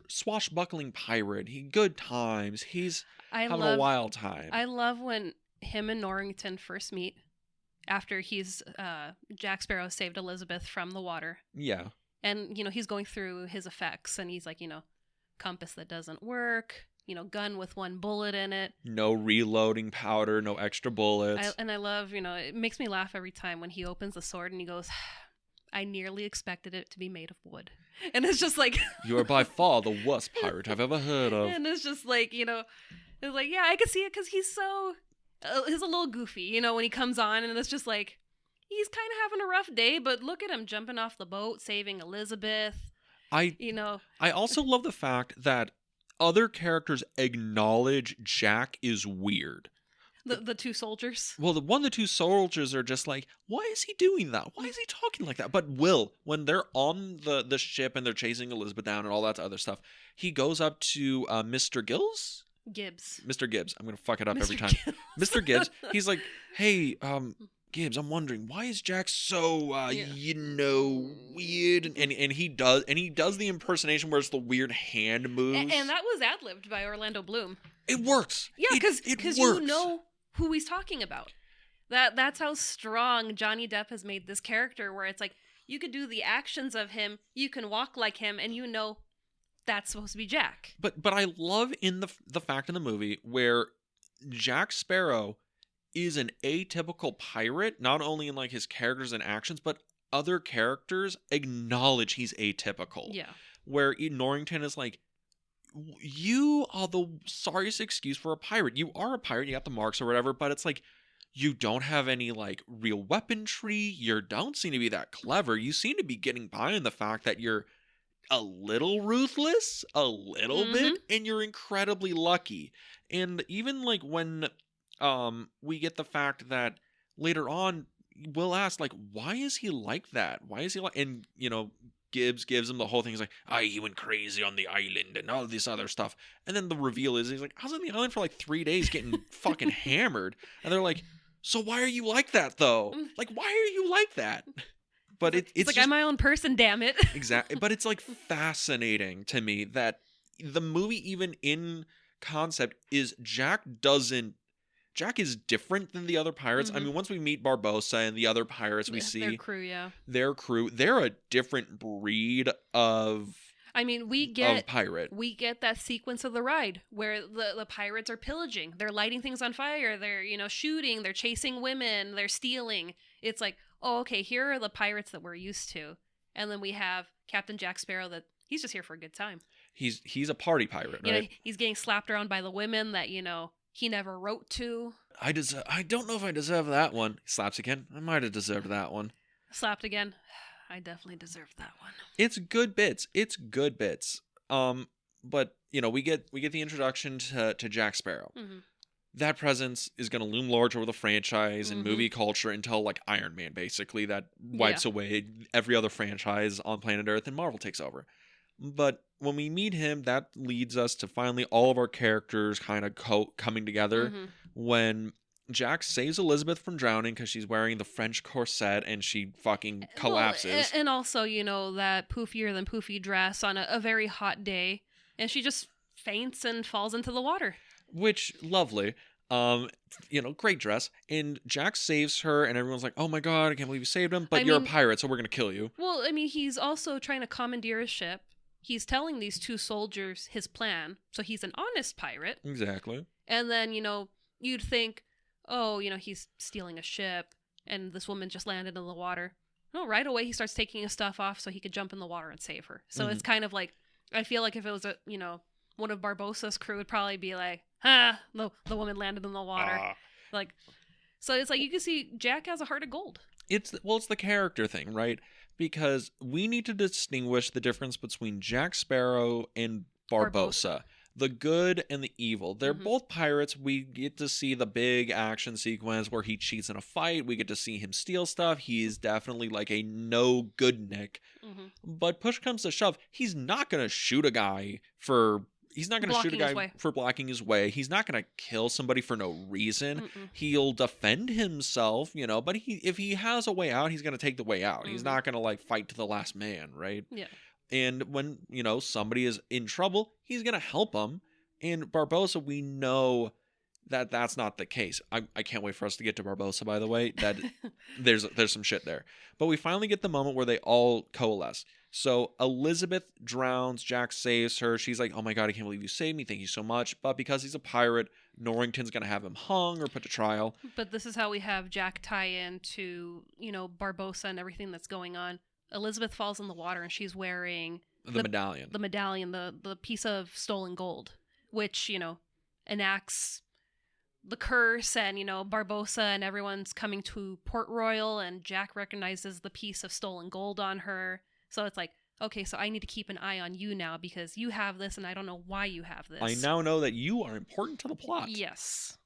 A: swashbuckling pirate. Good times. He's having a wild time.
B: I love when him and Norrington first meet after Jack Sparrow saved Elizabeth from the water.
A: Yeah.
B: And, he's going through his effects and he's like, compass that doesn't work, gun with 1 bullet in it.
A: No reloading powder, no extra bullets.
B: I love, it makes me laugh every time when he opens the sword and he goes, I nearly expected it to be made of wood. And it's just like...
A: You are by far the worst pirate I've ever heard of.
B: And it's just like, it's like, yeah, I can see it because he's a little goofy, when he comes on and it's just like, he's kind of having a rough day, but look at him jumping off the boat, saving Elizabeth. I
A: also love the fact that other characters acknowledge Jack is weird.
B: The 2 soldiers?
A: Well, the 2 soldiers are just like, why is he doing that? Why is he talking like that? But Will, when they're on the ship and they're chasing Elizabeth down and all that other stuff, he goes up to Mr. Gibbs? Mr. Gibbs. I'm going to fuck it up every time. Mr. Gibbs. He's like, hey, Gibbs, I'm wondering, why is Jack so, weird? And he does the impersonation where it's the weird hand moves.
B: And that was ad-libbed by Orlando Bloom.
A: It works.
B: Yeah, because you know who he's talking about. That's how strong Johnny Depp has made this character, where it's like, you could do the actions of him, you can walk like him, and that's supposed to be Jack.
A: But I love in the fact in the movie where Jack Sparrow is an atypical pirate, not only in his characters and actions, but other characters acknowledge he's atypical.
B: Yeah.
A: Where Norrington is like, you are the sorriest excuse for a pirate. You are a pirate, you got the marks or whatever, but it's like, You don't have any like real weaponry. You don't seem to be that clever. You seem to be getting by on the fact that you're a little ruthless, a little bit, and you're incredibly lucky. And even like when we get the fact that later on we'll ask like, why is he like that? Why is he like, and Gibbs gives him the whole thing. He's like, he went crazy on the island and all this other stuff. And then the reveal is he's like, I was on the island for like 3 days getting fucking hammered. And they're like, so why are you like that though? Like, why are you like that? But it's
B: like,
A: just,
B: I'm my own person, damn it.
A: Exactly. But it's like fascinating to me that the movie, even in concept, is Jack is different than the other pirates. I mean, once we meet Barbossa and the other pirates we see. Their crew, they're a different breed of
B: pirate. We get that sequence of the ride where the pirates are pillaging. They're lighting things on fire. They're, shooting. They're chasing women. They're stealing. It's like, oh, okay, here are the pirates that we're used to. And then we have Captain Jack Sparrow that he's just here for a good time.
A: He's a party pirate, right?
B: He's getting slapped around by the women that, he never wrote to.
A: I don't know if I deserve that one. Slaps again. I might have deserved that one.
B: Slapped again. I definitely deserved that one.
A: It's good bits. But we get the introduction to Jack Sparrow. That presence is going to loom large over the franchise and movie culture until like Iron Man, basically, that wipes away every other franchise on planet Earth and Marvel takes over. But when we meet him, that leads us to finally all of our characters kind of coming together when Jack saves Elizabeth from drowning because she's wearing the French corset and she fucking collapses.
B: And also, that poofier than poofy dress on a very hot day. And she just faints and falls into the water.
A: Which, lovely. Great dress. And Jack saves her and everyone's like, oh my God, I can't believe you saved him. But you're a pirate, so we're going to kill you.
B: Well, he's also trying to commandeer a ship. He's telling these two soldiers his plan. So he's an honest pirate.
A: Exactly.
B: And then, you'd think, oh, he's stealing a ship and this woman just landed in the water. No, right away he starts taking his stuff off so he could jump in the water and save her. So it's kind of like, I feel like if it was one of Barbossa's crew would probably be like, the woman landed in the water. Like, so it's like you can see Jack has a heart of gold.
A: It's the character thing, right? Because we need to distinguish the difference between Jack Sparrow and Barbossa. The good and the evil. They're both pirates. We get to see the big action sequence where he cheats in a fight. We get to see him steal stuff. He's definitely like a no good Nick. But push comes to shove, he's not going to shoot a guy for blocking his way. He's not going to kill somebody for no reason. He'll defend himself, but if he has a way out, he's going to take the way out. He's not going to like fight to the last man, right?
B: Yeah.
A: And when, somebody is in trouble, he's going to help them. And Barbossa, we know that that's not the case. I can't wait for us to get to Barbossa, by the way. That there's some shit there. But we finally get the moment where they all coalesce. So Elizabeth drowns, Jack saves her. She's like, oh my God, I can't believe you saved me. Thank you so much. But because he's a pirate, Norrington's going to have him hung or put to trial.
B: But this is how we have Jack tie into, Barbossa and everything that's going on. Elizabeth falls in the water and she's wearing
A: the medallion.
B: The medallion, the piece of stolen gold, which, enacts the curse and, Barbossa and everyone's coming to Port Royal and Jack recognizes the piece of stolen gold on her. So it's like, okay, so I need to keep an eye on you now because you have this and I don't know why you have this.
A: I now know that you are important to the plot.
B: Yes.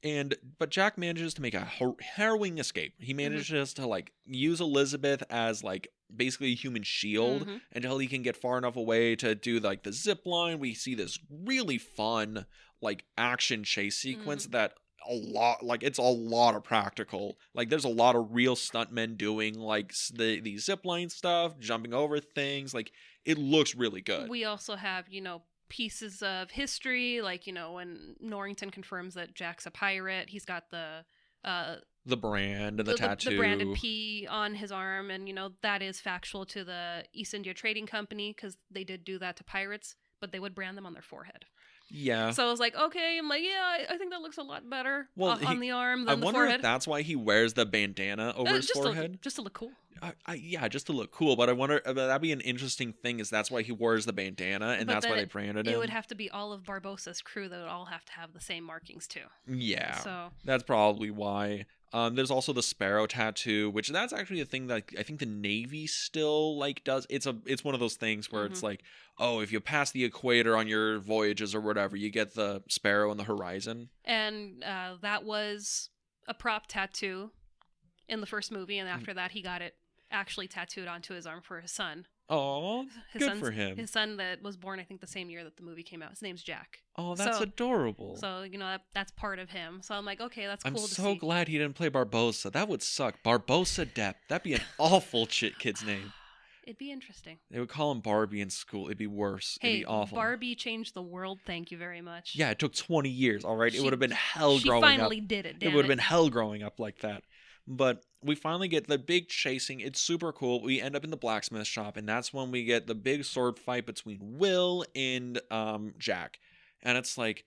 A: But Jack manages to make a harrowing escape. He manages to like use Elizabeth as like basically a human shield until he can get far enough away to do like the zip line. We see this really fun like action chase sequence that it's a lot of practical. Like there's a lot of real stuntmen doing like the zip line stuff, jumping over things. Like it looks really good.
B: We also have, pieces of history, like, when Norrington confirms that Jack's a pirate, he's got the
A: brand and the tattoo.
B: The branded P on his arm. And, that is factual to the East India Trading Company because they did do that to pirates, but they would brand them on their forehead.
A: Yeah.
B: So I was like, okay. I'm like, yeah, I think that looks a lot better on the arm than the forehead.
A: I wonder if that's why he wears the bandana over his forehead.
B: Just to look cool.
A: Yeah, just to look cool. But I wonder, that'd be an interesting thing, is that's why he wears the bandana, and
B: But
A: that's why
B: then
A: they branded him.
B: It would have to be all of Barbossa's crew that would all have to have the same markings too.
A: Yeah,
B: so
A: that's probably why. There's also the Sparrow tattoo, which that's actually a thing that I think the Navy still like does. It's one of those things where it's like, oh, if you pass the equator on your voyages or whatever, you get the Sparrow on the horizon.
B: And that was a prop tattoo in the first movie, and after that he got it actually tattooed onto his arm for his son.
A: Oh, good for him.
B: His son that was born, I think, the same year that the movie came out. His name's Jack.
A: Oh, that's adorable.
B: So, you know, that's part of him. So I'm like, okay, that's cool to see.
A: I'm so glad he didn't play Barbossa. That would suck. Barbossa Depp. That'd be an awful kid's name.
B: It'd be interesting.
A: They would call him Barbie in school. It'd be worse. It'd be awful.
B: Barbie changed the world. Thank you very much.
A: Yeah, it took 20 years, all right? It would have been hell growing up.
B: She finally did it, damn
A: it would have been hell growing up like that. But we finally get the big chasing. It's super cool. We end up in the blacksmith shop, and that's when we get the big sword fight between Will and Jack. And it's like,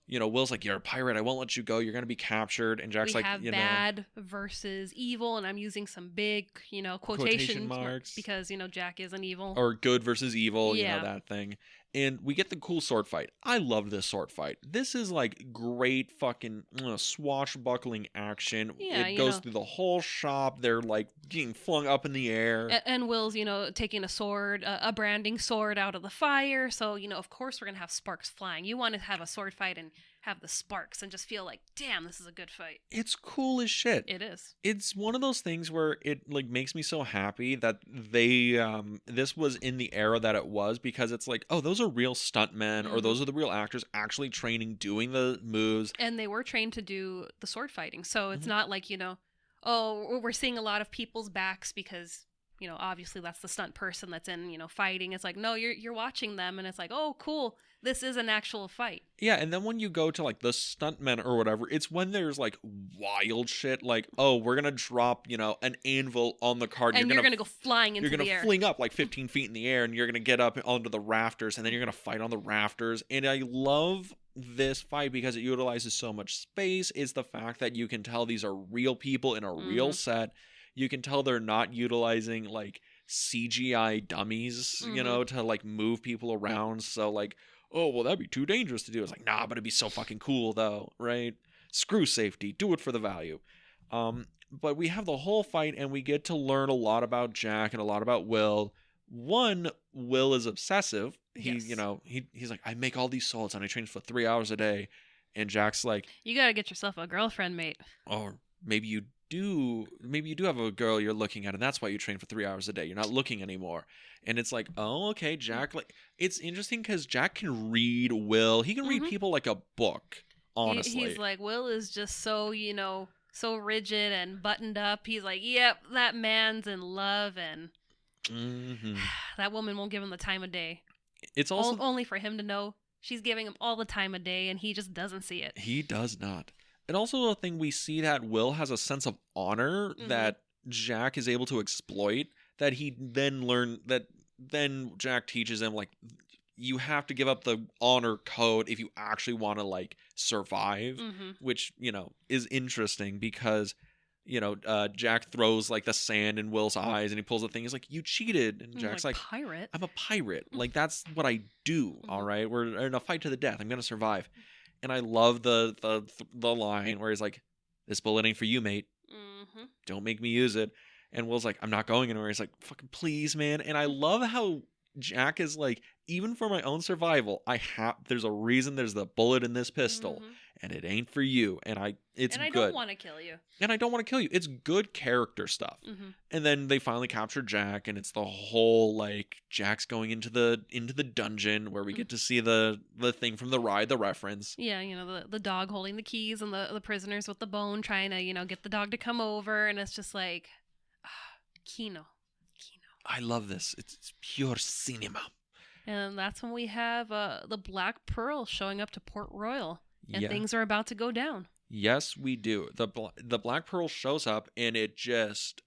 A: you know, Will's like, you're a pirate. I won't let you go. You're going to be captured. And Jack's like, you know.
B: bad versus evil, and I'm using some big, you know, quotation
A: marks.
B: Because, you know, Jack isn't evil.
A: Or good versus evil, you know, that thing. And we get the cool sword fight. I love this sword fight. This is like great fucking swashbuckling action.
B: Yeah,
A: it goes through the whole shop. They're like getting flung up in the air.
B: And Will's, you know, taking a sword, a branding sword out of the fire. So, you know, of course we're going to have sparks flying. You want to have a sword fight and have the sparks and just feel like, damn, this is a good fight.
A: It's cool as shit.
B: It is.
A: It's one of those things where it like makes me so happy that they this was in the era that it was, because it's like, oh, those are real stuntmen, or those are the real actors actually training, doing the moves.
B: And they were trained to do the sword fighting. So it's not like, you know, oh, we're seeing a lot of people's backs because, you know, obviously that's the stunt person that's in, you know, fighting. It's like, no, you're watching them, and it's like, oh, cool, this is an actual fight. Yeah,
A: and then when you go to like the stuntmen or whatever, it's when there's like wild shit, like, oh, we're gonna drop, you know, an anvil on the cart,
B: and you're gonna go flying into the air.
A: You're gonna fling up like 15 feet in the air, and you're gonna get up onto the rafters, and then you're gonna fight on the rafters. And I love this fight because it utilizes so much space. Is the fact that you can tell these are real people in a real set. You can tell they're not utilizing like CGI dummies, you know, to like move people around. So like, oh, well, that'd be too dangerous to do. It's like, nah, but it'd be so fucking cool though, right? Screw safety. Do it for the value. But we have the whole fight, and we get to learn a lot about Jack and a lot about Will. One, Will is obsessive. He's like, I make all these swords and I train for 3 hours a day. And Jack's like,
B: you gotta get yourself a girlfriend, mate.
A: Or maybe you do have a girl you're looking at, and that's why you train for 3 hours a day. You're not looking anymore. And it's like, oh, okay, Jack. Like, it's interesting because Jack can read Will. He can read people like a book, honestly.
B: He's like, Will is just so, you know, so rigid and buttoned up. He's like, yep, that man's in love, and that woman won't give him the time of day.
A: It's also
B: only for him to know she's giving him all the time of day, and he just doesn't see it.
A: He does not. And also a thing, we see that Will has a sense of honor that Jack is able to exploit, that he then Jack teaches him, like, you have to give up the honor code if you actually want to like survive, which, you know, is interesting because, you know, Jack throws like the sand in Will's eyes and he pulls the thing. He's like, you cheated. And Jack's like,
B: pirate.
A: I'm a pirate. Like, that's what I do. All right. We're in a fight to the death. I'm going to survive. And I love the line where he's like, this bullet ain't for you, mate. Don't make me use it. And Will's like, I'm not going anywhere. He's like, fucking please, man. And I love how Jack is like, even for my own survival, there's a reason there's the bullet in this pistol, and it ain't for you. And I
B: don't want to kill you.
A: And I don't want to kill you. It's good character stuff. And then they finally capture Jack, and it's the whole like Jack's going into the dungeon where we get to see the thing from the ride, the reference.
B: Yeah, you know, the dog holding the keys and the prisoners with the bone trying to, you know, get the dog to come over, and it's just like, Kino.
A: I love this. It's pure cinema.
B: And that's when we have the Black Pearl showing up to Port Royal. And things are about to go down.
A: Yes, we do. The Black Pearl shows up and it just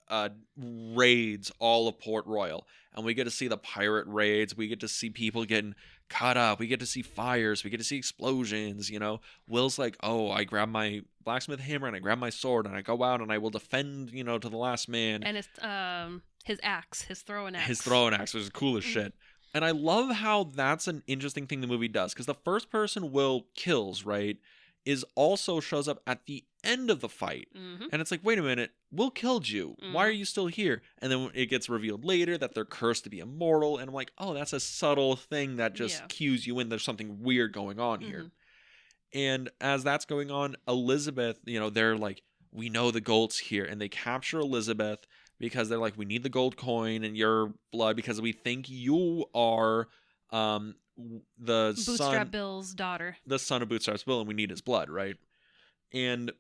A: raids all of Port Royal, and we get to see the pirate raids. We get to see people getting cut up. We get to see fires. We get to see explosions. You know, Will's like, "Oh, I grab my blacksmith hammer and I grab my sword and I go out and I will defend, you know, to the last man."
B: And his axe, his throwing axe.
A: His throwing axe was cool as shit. And I love how that's an interesting thing the movie does, because the first person Will kills, right, is also shows up at the end of the fight.
B: Mm-hmm.
A: And it's like, wait a minute, Will killed you. Why are you still here? And then it gets revealed later that they're cursed to be immortal. And I'm like, oh, that's a subtle thing that just cues you in. There's something weird going on here. And as that's going on, Elizabeth, you know, they're like, we know the gold's here. And they capture Elizabeth because they're like, we need the gold coin and your blood because we think you are the
B: Bootstrap Bill's daughter.
A: The son of Bootstrap Bill, and we need his blood, right? And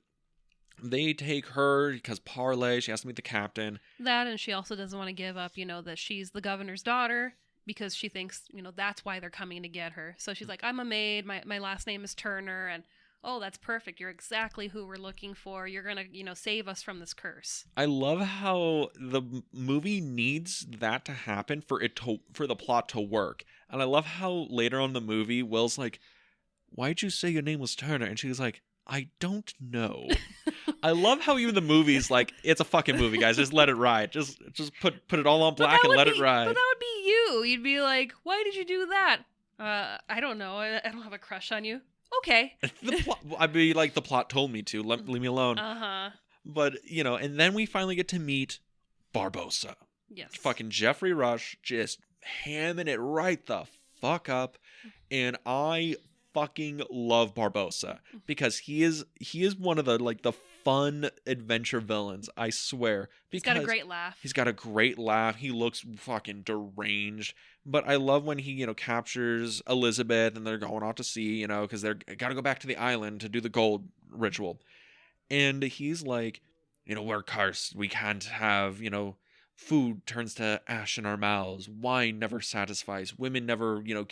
A: they take her because Parlay, she has to meet the captain.
B: That, and she also doesn't want to give up, you know, that she's the governor's daughter because she thinks, you know, that's why they're coming to get her. So she's like, I'm a maid. My last name is Turner. And oh, that's perfect. You're exactly who we're looking for. You're going to, you know, save us from this curse.
A: I love how the movie needs that to happen for the plot to work. And I love how later on in the movie, Will's like, why'd you say your name was Turner? And she's like, I don't know. I love how even the movie's like, it's a fucking movie, guys. Just let it ride. Just put it all on black and let it ride.
B: But that would be you. You'd be like, why did you do that? I don't know. I don't have a crush on you. Okay.
A: I'd be like, the plot told me to. Leave me alone.
B: Uh-huh.
A: But, you know, and then we finally get to meet Barbossa.
B: Yes.
A: Fucking Jeffrey Rush just hamming it right the fuck up. And I fucking love Barbossa because he is one of the fun adventure villains, I swear.
B: He's got a great laugh.
A: He's got a great laugh. He looks fucking deranged. But I love when he, you know, captures Elizabeth and they're going out to sea, you know, because they're got to go back to the island to do the gold ritual. And he's like, you know, we're cursed. We can't have, you know, food turns to ash in our mouths. Wine never satisfies. Women never, you know,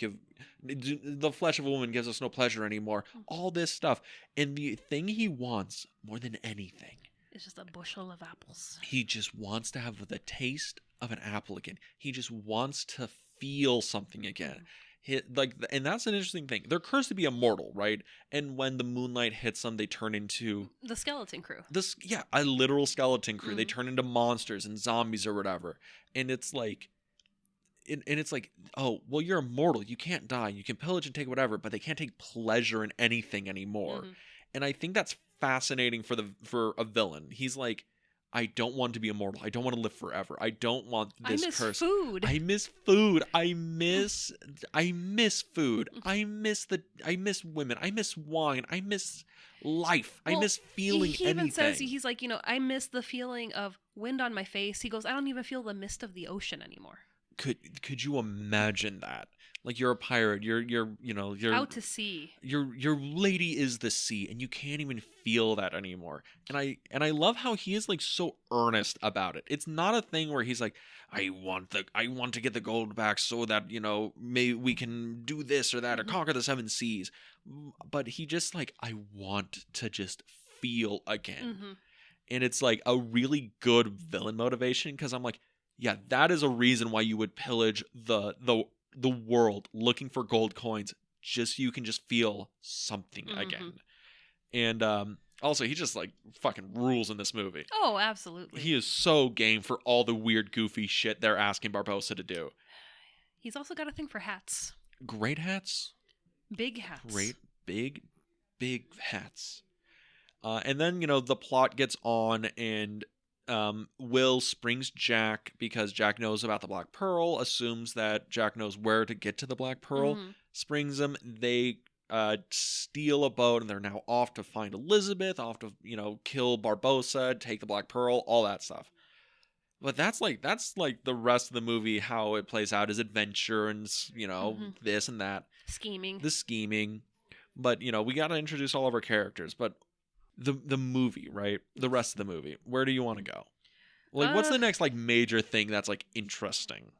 A: the flesh of a woman gives us no pleasure anymore. All this stuff. And the thing he wants more than anything,
B: it's just a bushel of apples.
A: He just wants to have the taste of an apple again. He just wants to feel something again. And that's an interesting thing. They're cursed to be immortal, right? And when the moonlight hits them, they turn into
B: the skeleton crew.
A: A literal skeleton crew. They turn into monsters and zombies or whatever. And it's like, oh, well, you're immortal. You can't die. You can pillage and take whatever, but they can't take pleasure in anything anymore. And I think that's fascinating for a villain. He's like, I don't want to be immortal. I don't want to live forever. I don't want this curse. I miss food. I miss food. I miss women. I miss wine. I miss life. I miss feeling anything. He even says,
B: he's like, you know, I miss the feeling of wind on my face. He goes, I don't even feel the mist of the ocean anymore.
A: Could you imagine that? Like, you're a pirate, you're
B: out to sea.
A: Your lady is the sea, and you can't even feel that anymore. And I love how he is like so earnest about it. It's not a thing where he's like, I want to get the gold back so that, you know, maybe we can do this or that or conquer the seven seas. But he just like, I want to just feel again. And it's like a really good villain motivation, because I'm like, yeah, that is a reason why you would pillage the world looking for gold coins, just so you can just feel something again. And also, he just like fucking rules in this movie.
B: Oh, absolutely.
A: He is so game for all the weird, goofy shit they're asking Barbossa to do.
B: He's also got a thing for hats.
A: Great hats.
B: Big hats.
A: Great, big hats. And then, you know, the plot gets on, and Will springs Jack because Jack knows about the Black Pearl, assumes that Jack knows where to get to the Black Pearl, springs him. They steal a boat, and they're now off to find Elizabeth, off to, you know, kill Barbossa, take the Black Pearl, all that stuff. But that's like the rest of the movie, how it plays out is adventure and, you know, this and that. The scheming. But, you know, we got to introduce all of our characters. But the movie, right? The rest of the movie, where do you want to go? Like, what's the next like major thing that's like interesting?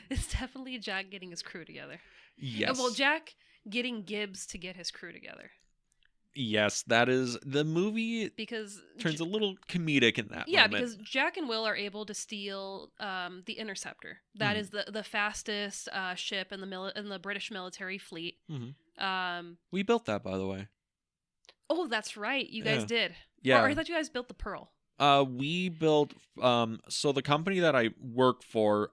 B: It's definitely Jack getting his crew together.
A: Yes.
B: Well, Jack getting Gibbs to get his crew together.
A: Yes, that is the movie
B: because
A: turns a little comedic in that
B: yeah,
A: moment.
B: because Jack and Will are able to steal the Interceptor. That is the fastest ship in the British military fleet.
A: We built that, by the way.
B: Oh, that's right. You guys did.
A: Yeah.
B: Or I thought you guys built the Pearl.
A: We built so the company that I work for,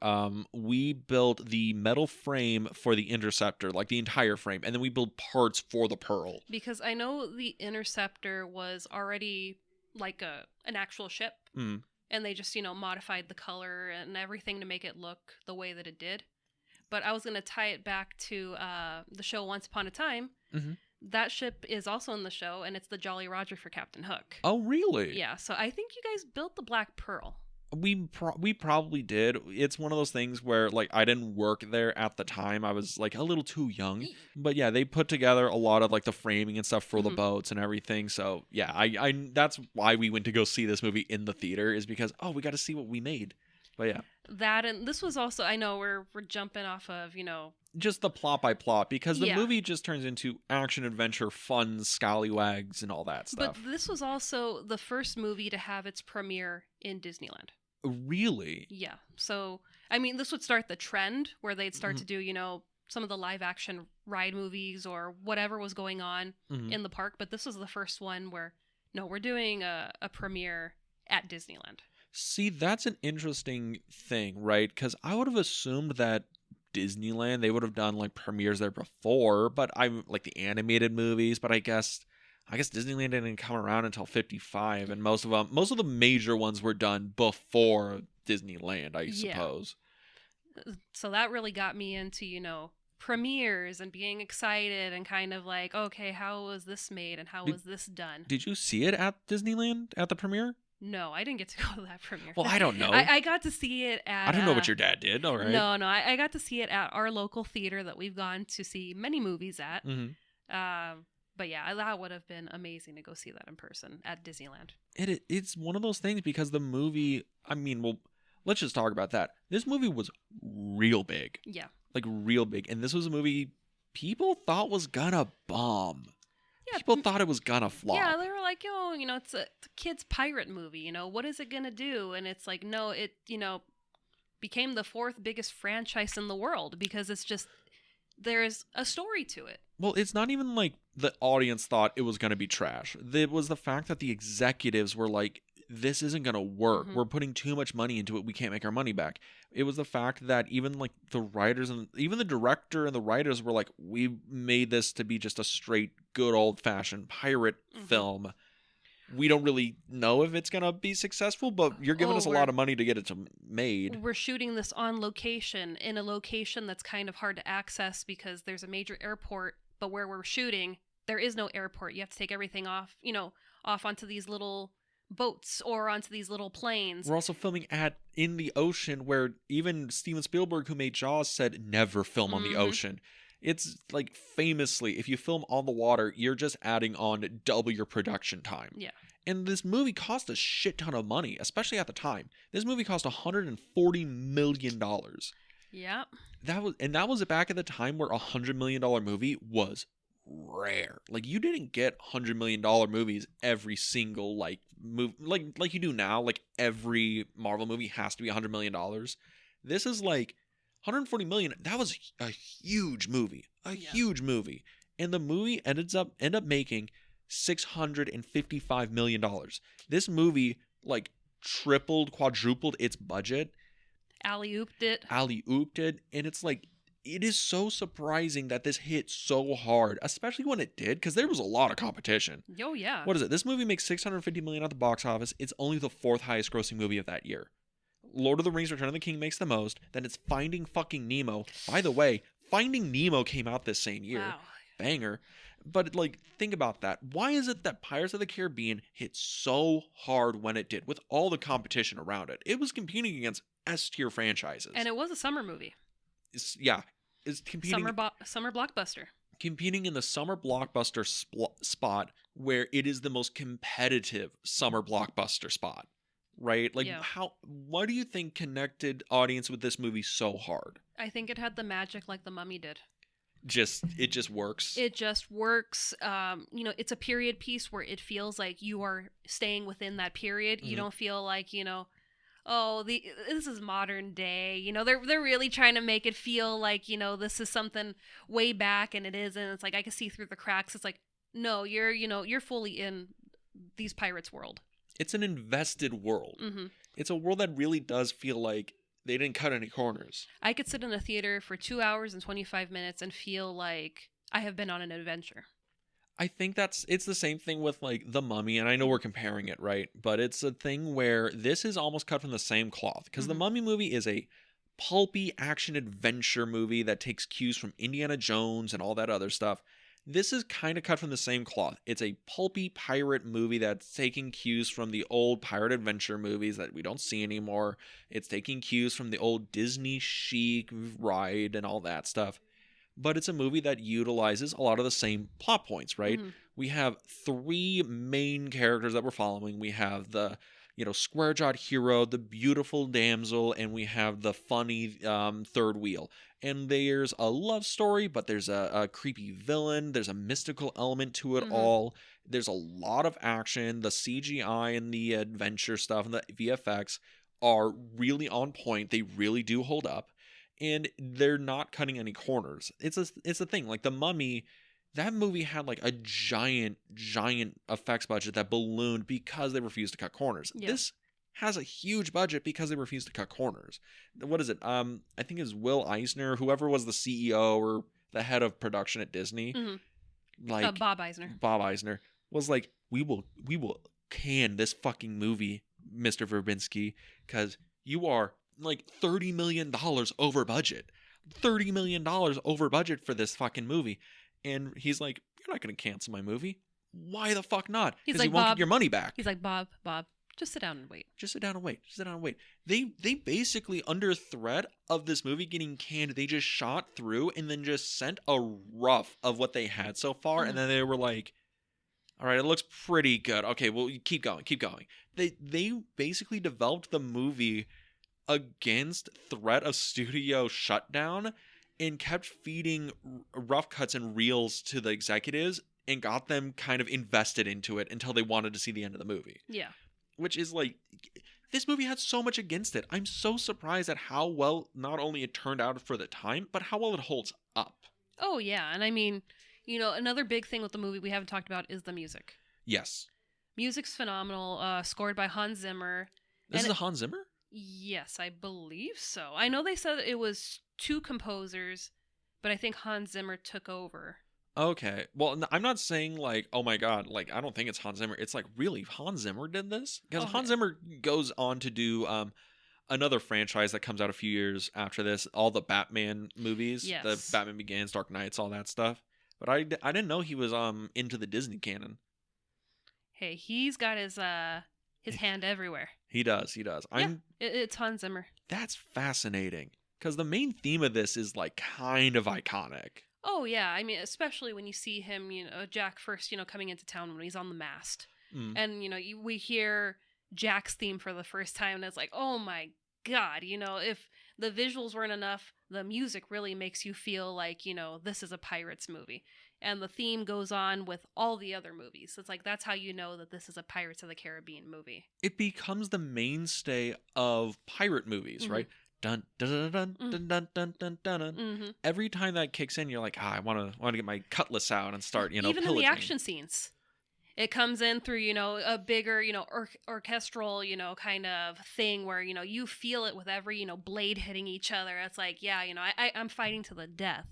A: we built the metal frame for the Interceptor, like the entire frame, and then we build parts for the Pearl.
B: Because I know the Interceptor was already like an actual ship, and they just, modified the color and everything to make it look the way that it did. But I was going to tie it back to the show Once Upon a Time. That ship is also in the show, and it's the Jolly Roger for Captain Hook.
A: Oh, really?
B: Yeah, so I think you guys built the Black Pearl.
A: We probably did. It's one of those things where, like, I didn't work there at the time. I was, like, a little too young. But, yeah, they put together a lot of, like, the framing and stuff for the boats and everything. So, yeah, I that's why we went to go see this movie in the theater, is because, we got to see what we made. But, yeah.
B: That, and this was also, I know we're jumping off of,
A: just the plot by plot, because the movie just turns into action, adventure, fun, scallywags, and all that stuff.
B: But this was also the first movie to have its premiere in Disneyland.
A: Really?
B: Yeah. So, I mean, this would start the trend where they'd start to do, some of the live action ride movies or whatever was going on in the park. But this was the first one where, no, we're doing a premiere at Disneyland.
A: See, that's an interesting thing, right? Because I would have assumed that Disneyland, they would have done like premieres there before, but I'm like the animated movies, but I guess Disneyland didn't come around until 55, and most of the major ones were done before Disneyland, I suppose.
B: So that really got me into, premieres and being excited and kind of like, okay, how was this made and how was this done?
A: Did you see it at Disneyland at the premiere?
B: No, I didn't get to go to that premiere.
A: Well, I don't know.
B: I got to see it at...
A: I don't know what your dad did, all right?
B: No, I got to see it at our local theater that we've gone to see many movies at. But yeah, that would have been amazing to go see that in person at Disneyland.
A: It's one of those things because the movie, I mean, well, let's just talk about that. This movie was real big.
B: Yeah. Like
A: real big. And this was a movie people thought was gonna bomb. Yeah, people thought it was gonna flop.
B: Yeah, they were like, it's a kid's pirate movie, what is it gonna do? And it's like, no, it, became the fourth biggest franchise in the world because it's just, there's a story to it.
A: Well, it's not even like the audience thought it was gonna be trash. It was the fact that the executives were like, this isn't gonna work. We're putting too much money into it. We can't make our money back. It was the fact that even like the writers and even the director and the writers were like, we made this to be just a straight, good old-fashioned pirate film. We don't really know if it's gonna be successful, but you're giving us a lot of money to get it made.
B: We're shooting this on location in a location that's kind of hard to access because there's a major airport, but where we're shooting, there is no airport. You have to take everything off onto these little boats or onto these little planes.
A: We're also filming in the ocean, where even Steven Spielberg, who made Jaws, said never film on the ocean. It's like, famously, if you film on the water, you're just adding on double your production time.
B: Yeah.
A: And this movie cost a shit ton of money, especially at the time. This movie cost $140 million.
B: Yeah.
A: That was back at the time where a $100 million movie was rare. Like, you didn't get $100 million movies every single movie like you do now. Like, every Marvel movie has to be $100 million. This is like $140 million. That was a huge movie. Huge movie. And the movie ended up making $655 million. This movie like tripled, quadrupled its budget.
B: Alley-ooped it.
A: And it's like, it is so surprising that this hit so hard, especially when it did, because there was a lot of competition.
B: Oh, yeah.
A: What is it? This movie makes $650 million at the box office. It's only the fourth highest grossing movie of that year. Lord of the Rings: Return of the King makes the most. Then it's Finding fucking Nemo. By the way, Finding Nemo came out this same year.
B: Wow.
A: Banger. But like, think about that. Why is it that Pirates of the Caribbean hit so hard when it did, with all the competition around it? It was competing against S-tier franchises.
B: And it was a summer movie.
A: It's competing...
B: Summer blockbuster.
A: Competing in the summer blockbuster spot where it is the most competitive summer blockbuster spot. Right? Like, what do you think connected audience with this movie so hard?
B: I think it had the magic like The Mummy did.
A: it just works.
B: It just works. You know, it's a period piece where it feels like you are staying within that period. You don't feel like, you know, oh, this is modern day. You know, they're really trying to make it feel like, you know, this is something way back, and it isn't. It's like I can see through the cracks. It's like, no, you're fully in these pirates' world.
A: It's an invested world. It's a world that really does feel like they didn't cut any corners.
B: I could sit in a theater for 2 hours and 25 minutes and feel like I have been on an adventure.
A: I think it's the same thing with like The Mummy, and I know we're comparing it, right? But it's a thing where this is almost cut from the same cloth, because The Mummy movie is a pulpy action adventure movie that takes cues from Indiana Jones and all that other stuff. This is kind of cut from the same cloth. It's a pulpy pirate movie that's taking cues from the old pirate adventure movies that we don't see anymore. It's taking cues from the old Disney chic ride and all that stuff. But it's a movie that utilizes a lot of the same plot points, right? We have 3 main characters that we're following. We have the, you know, square-jawed hero, the beautiful damsel, and we have the funny third wheel. And there's a love story, but there's a creepy villain. There's a mystical element to it all. There's a lot of action. The CGI and the adventure stuff and the VFX are really on point. They really do hold up. And they're not cutting any corners. It's a thing. Like The Mummy, that movie had like a giant effects budget that ballooned because they refused to cut corners. Yeah. This has a huge budget because they refused to cut corners. What is it? I think it's Will Eisner, whoever was the CEO or the head of production at Disney. Like
B: Bob Eisner.
A: Bob Eisner was like, we will can this fucking movie, Mr. Verbinski, because you are like $30 million over budget. $30 million over budget for this fucking movie. And he's like, you're not going to cancel my movie. Why the fuck not? Because
B: like,
A: you won't get your money back.
B: He's like, Bob, just sit down and wait.
A: Just sit down and wait. Just sit down and wait. They basically, under threat of this movie getting canned, they just shot through and then just sent a rough of what they had so far. And then they were like, all right, it looks pretty good. Okay, well, keep going. They basically developed the movie against threat of studio shutdown and kept feeding rough cuts and reels to the executives and got them kind of invested into it until they wanted to see the end of the movie.
B: Yeah.
A: Which is like, this movie had so much against it. I'm so surprised at how well not only it turned out for the time, but how well it holds up.
B: Oh, yeah. And I mean, you know, another big thing with the movie we haven't talked about is the music.
A: Yes.
B: Music's phenomenal, scored by Hans Zimmer.
A: This is Hans Zimmer?
B: Yes, I believe so. I know they said it was 2 composers, but I think Hans Zimmer took over.
A: Okay. Well, I'm not saying like, oh my God, like, I don't think it's Hans Zimmer. It's like, really, Hans Zimmer did this? Because Hans Zimmer goes on to do another franchise that comes out a few years after this, all the Batman movies.
B: Yes.
A: The Batman Begins, Dark Knights, all that stuff. But I didn't know he was into the Disney canon.
B: Hey, he's got his hand everywhere.
A: He does.
B: Yeah, it's Hans Zimmer.
A: That's fascinating. Because the main theme of this is like kind of iconic.
B: Oh, yeah. I mean, especially when you see him, you know, Jack first, you know, coming into town when he's on the mast. And, you know, we hear Jack's theme for the first time, and it's like, oh my God, you know, if the visuals weren't enough, the music really makes you feel like, you know, this is a Pirates movie. And the theme goes on with all the other movies. It's like, that's how you know that this is a Pirates of the Caribbean movie.
A: It becomes the mainstay of pirate movies, right? Dun dun dun dun dun dun dun dun dun. Every time that kicks in, you're like, I want to get my cutlass out and start, you know,
B: even
A: pillaging.
B: In the action scenes, it comes in through, you know, a bigger, you know, orchestral, you know, kind of thing where, you know, you feel it with every, you know, blade hitting each other. It's like, yeah, you know, I'm fighting to the death.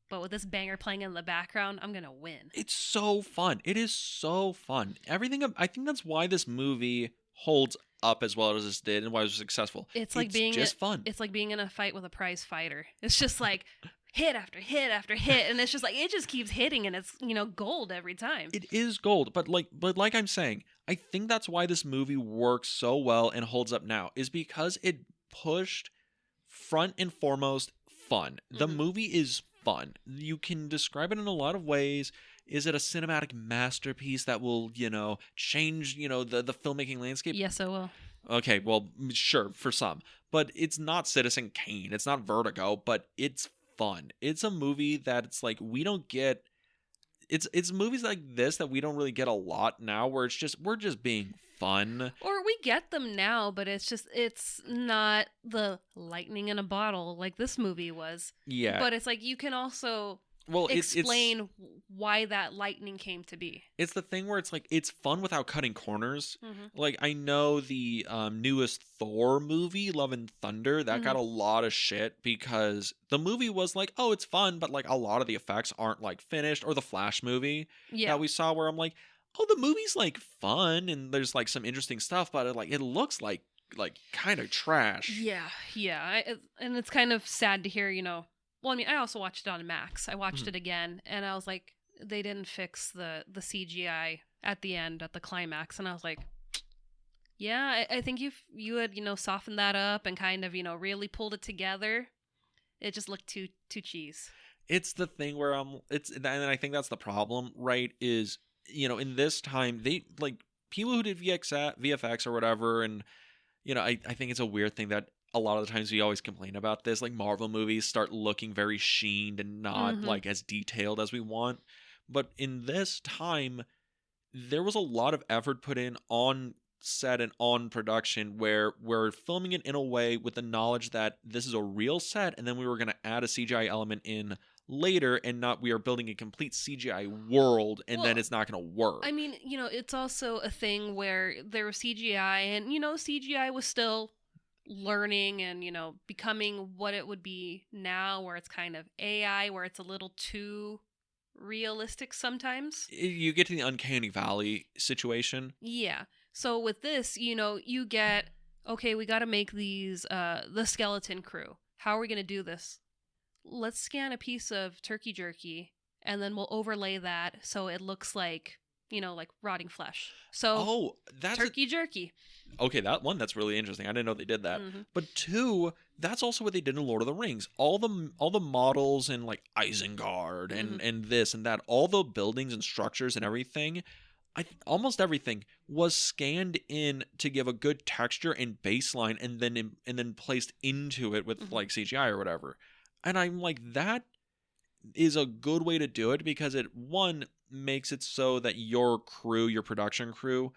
B: But with this banger playing in the background, I'm going to win.
A: It's so fun. It is so fun. Everything. I think that's why this movie holds up as well as it did and why it was successful.
B: It's like being
A: just fun.
B: It's like being in a fight with a prize fighter. It's just like hit after hit after hit, and it's just like it just keeps hitting, and it's, you know, gold every time.
A: It is gold, but like I'm saying, I think that's why this movie works so well and holds up now is because it pushed front and foremost fun. The movie is fun. You can describe it in a lot of ways. Is it a cinematic masterpiece that will, you know, change, you know, the filmmaking landscape?
B: Yes, I will.
A: Okay, well, sure, for some. But it's not Citizen Kane. It's not Vertigo, but it's fun. It's a movie that it's like we don't get. It's movies like this that we don't really get a lot now, where we're just being fun.
B: Or we get them now, but it's not the lightning in a bottle like this movie was.
A: Yeah.
B: But it's like you can also explain why that lightning came to be.
A: It's the thing where it's like it's fun without cutting corners.
B: Mm-hmm.
A: Like I know the newest Thor movie, Love and Thunder, that got a lot of shit because the movie was like, oh, it's fun, but like a lot of the effects aren't like finished. Or the Flash movie that we saw, where I'm like, oh, the movie's like fun and there's like some interesting stuff, but it looks like kind of trash.
B: Yeah. And it's kind of sad to hear, Well, I mean, I also watched it on Max. I watched it again, and I was like, they didn't fix the CGI at the end, at the climax, and I was like, yeah, I think if you had, softened that up and kind of, really pulled it together, it just looked too cheese.
A: It's the thing where and I think that's the problem, right? Is in this time they like people who did VFX or whatever, and I think it's a weird thing that a lot of the times we always complain about this, like Marvel movies start looking very sheened and not like as detailed as we want. But in this time, there was a lot of effort put in on set and on production where we're filming it in a way with the knowledge that this is a real set, and then we were going to add a CGI element in later, and not we are building a complete CGI world and then it's not going to work.
B: I mean, it's also a thing where there was CGI and, CGI was still learning and becoming what it would be now, where it's kind of AI, where it's a little too realistic sometimes.
A: You get to the uncanny valley situation.
B: Yeah. So with this, you get, okay, we got to make these the skeleton crew. How are we going to do this? Let's scan a piece of turkey jerky and then we'll overlay that so it looks like like rotting flesh. So that's turkey jerky.
A: Okay, that's really interesting. I didn't know they did that. But two, that's also what they did in Lord of the Rings. All the models and like Isengard and this and that, all the buildings and structures and everything, almost everything was scanned in to give a good texture and baseline, and then placed into it with like CGI or whatever. And I'm like, that is a good way to do it because it makes it so that your production crew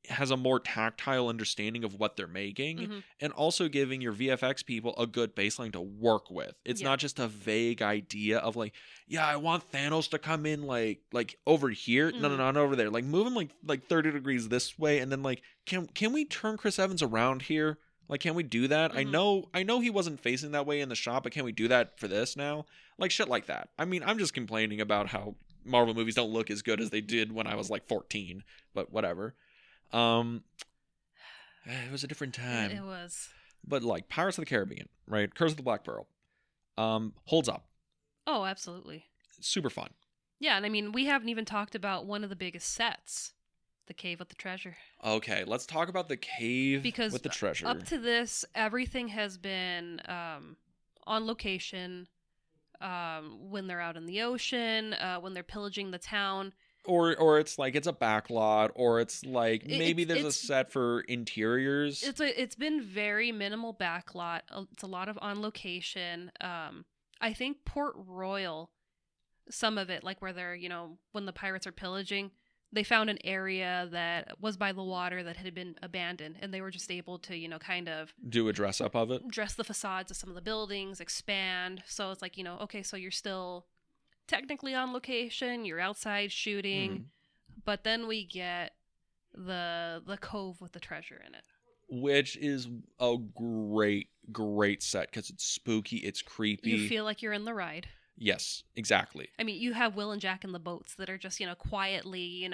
A: has a more tactile understanding of what they're making, and also giving your VFX people a good baseline to work with. It's not just a vague idea of like, yeah, I want Thanos to come in like over here. No, not over there. Like move him like 30 degrees this way, and then like can we turn Chris Evans around here? Like, can we do that? I know he wasn't facing that way in the shot, but can we do that for this now? Like shit like that. I mean, I'm just complaining about how Marvel movies don't look as good as they did when I was like 14, but whatever. It was a different time.
B: It was.
A: But like Pirates of the Caribbean, right? Curse of the Black Pearl, holds up.
B: Oh, absolutely.
A: Super fun.
B: Yeah, and I mean, we haven't even talked about one of the biggest sets, the Cave with the Treasure.
A: Okay, let's talk about the Cave with the Treasure.
B: Up to this, everything has been on location. When they're out in the ocean, when they're pillaging the town.
A: Or it's like it's a backlot, or it's like maybe there's a set for interiors.
B: It's been very minimal backlot. It's a lot of on location. I think Port Royal, some of it, like where they're, when the pirates are pillaging, they found an area that was by the water that had been abandoned, and they were just able to, kind of
A: do a dress up of it,
B: dress the facades of some of the buildings, expand. So it's like, okay, so you're still technically on location, you're outside shooting, but then we get the cove with the treasure in it,
A: which is a great set because it's spooky, it's creepy.
B: You feel like you're in the ride.
A: Yes, exactly.
B: I mean, you have Will and Jack in the boats that are just, quietly,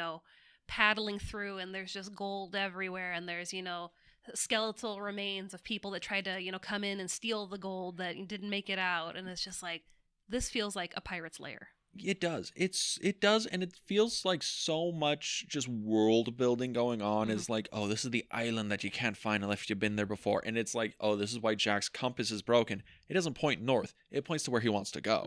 B: paddling through, and there's just gold everywhere, and there's, skeletal remains of people that tried to, come in and steal the gold that didn't make it out, and it's just like, this feels like a pirate's lair.
A: It does. It does, and it feels like so much just world building going on. Is like, oh, this is the island that you can't find unless you've been there before, and it's like, oh, this is why Jack's compass is broken. It doesn't point north; it points to where he wants to go.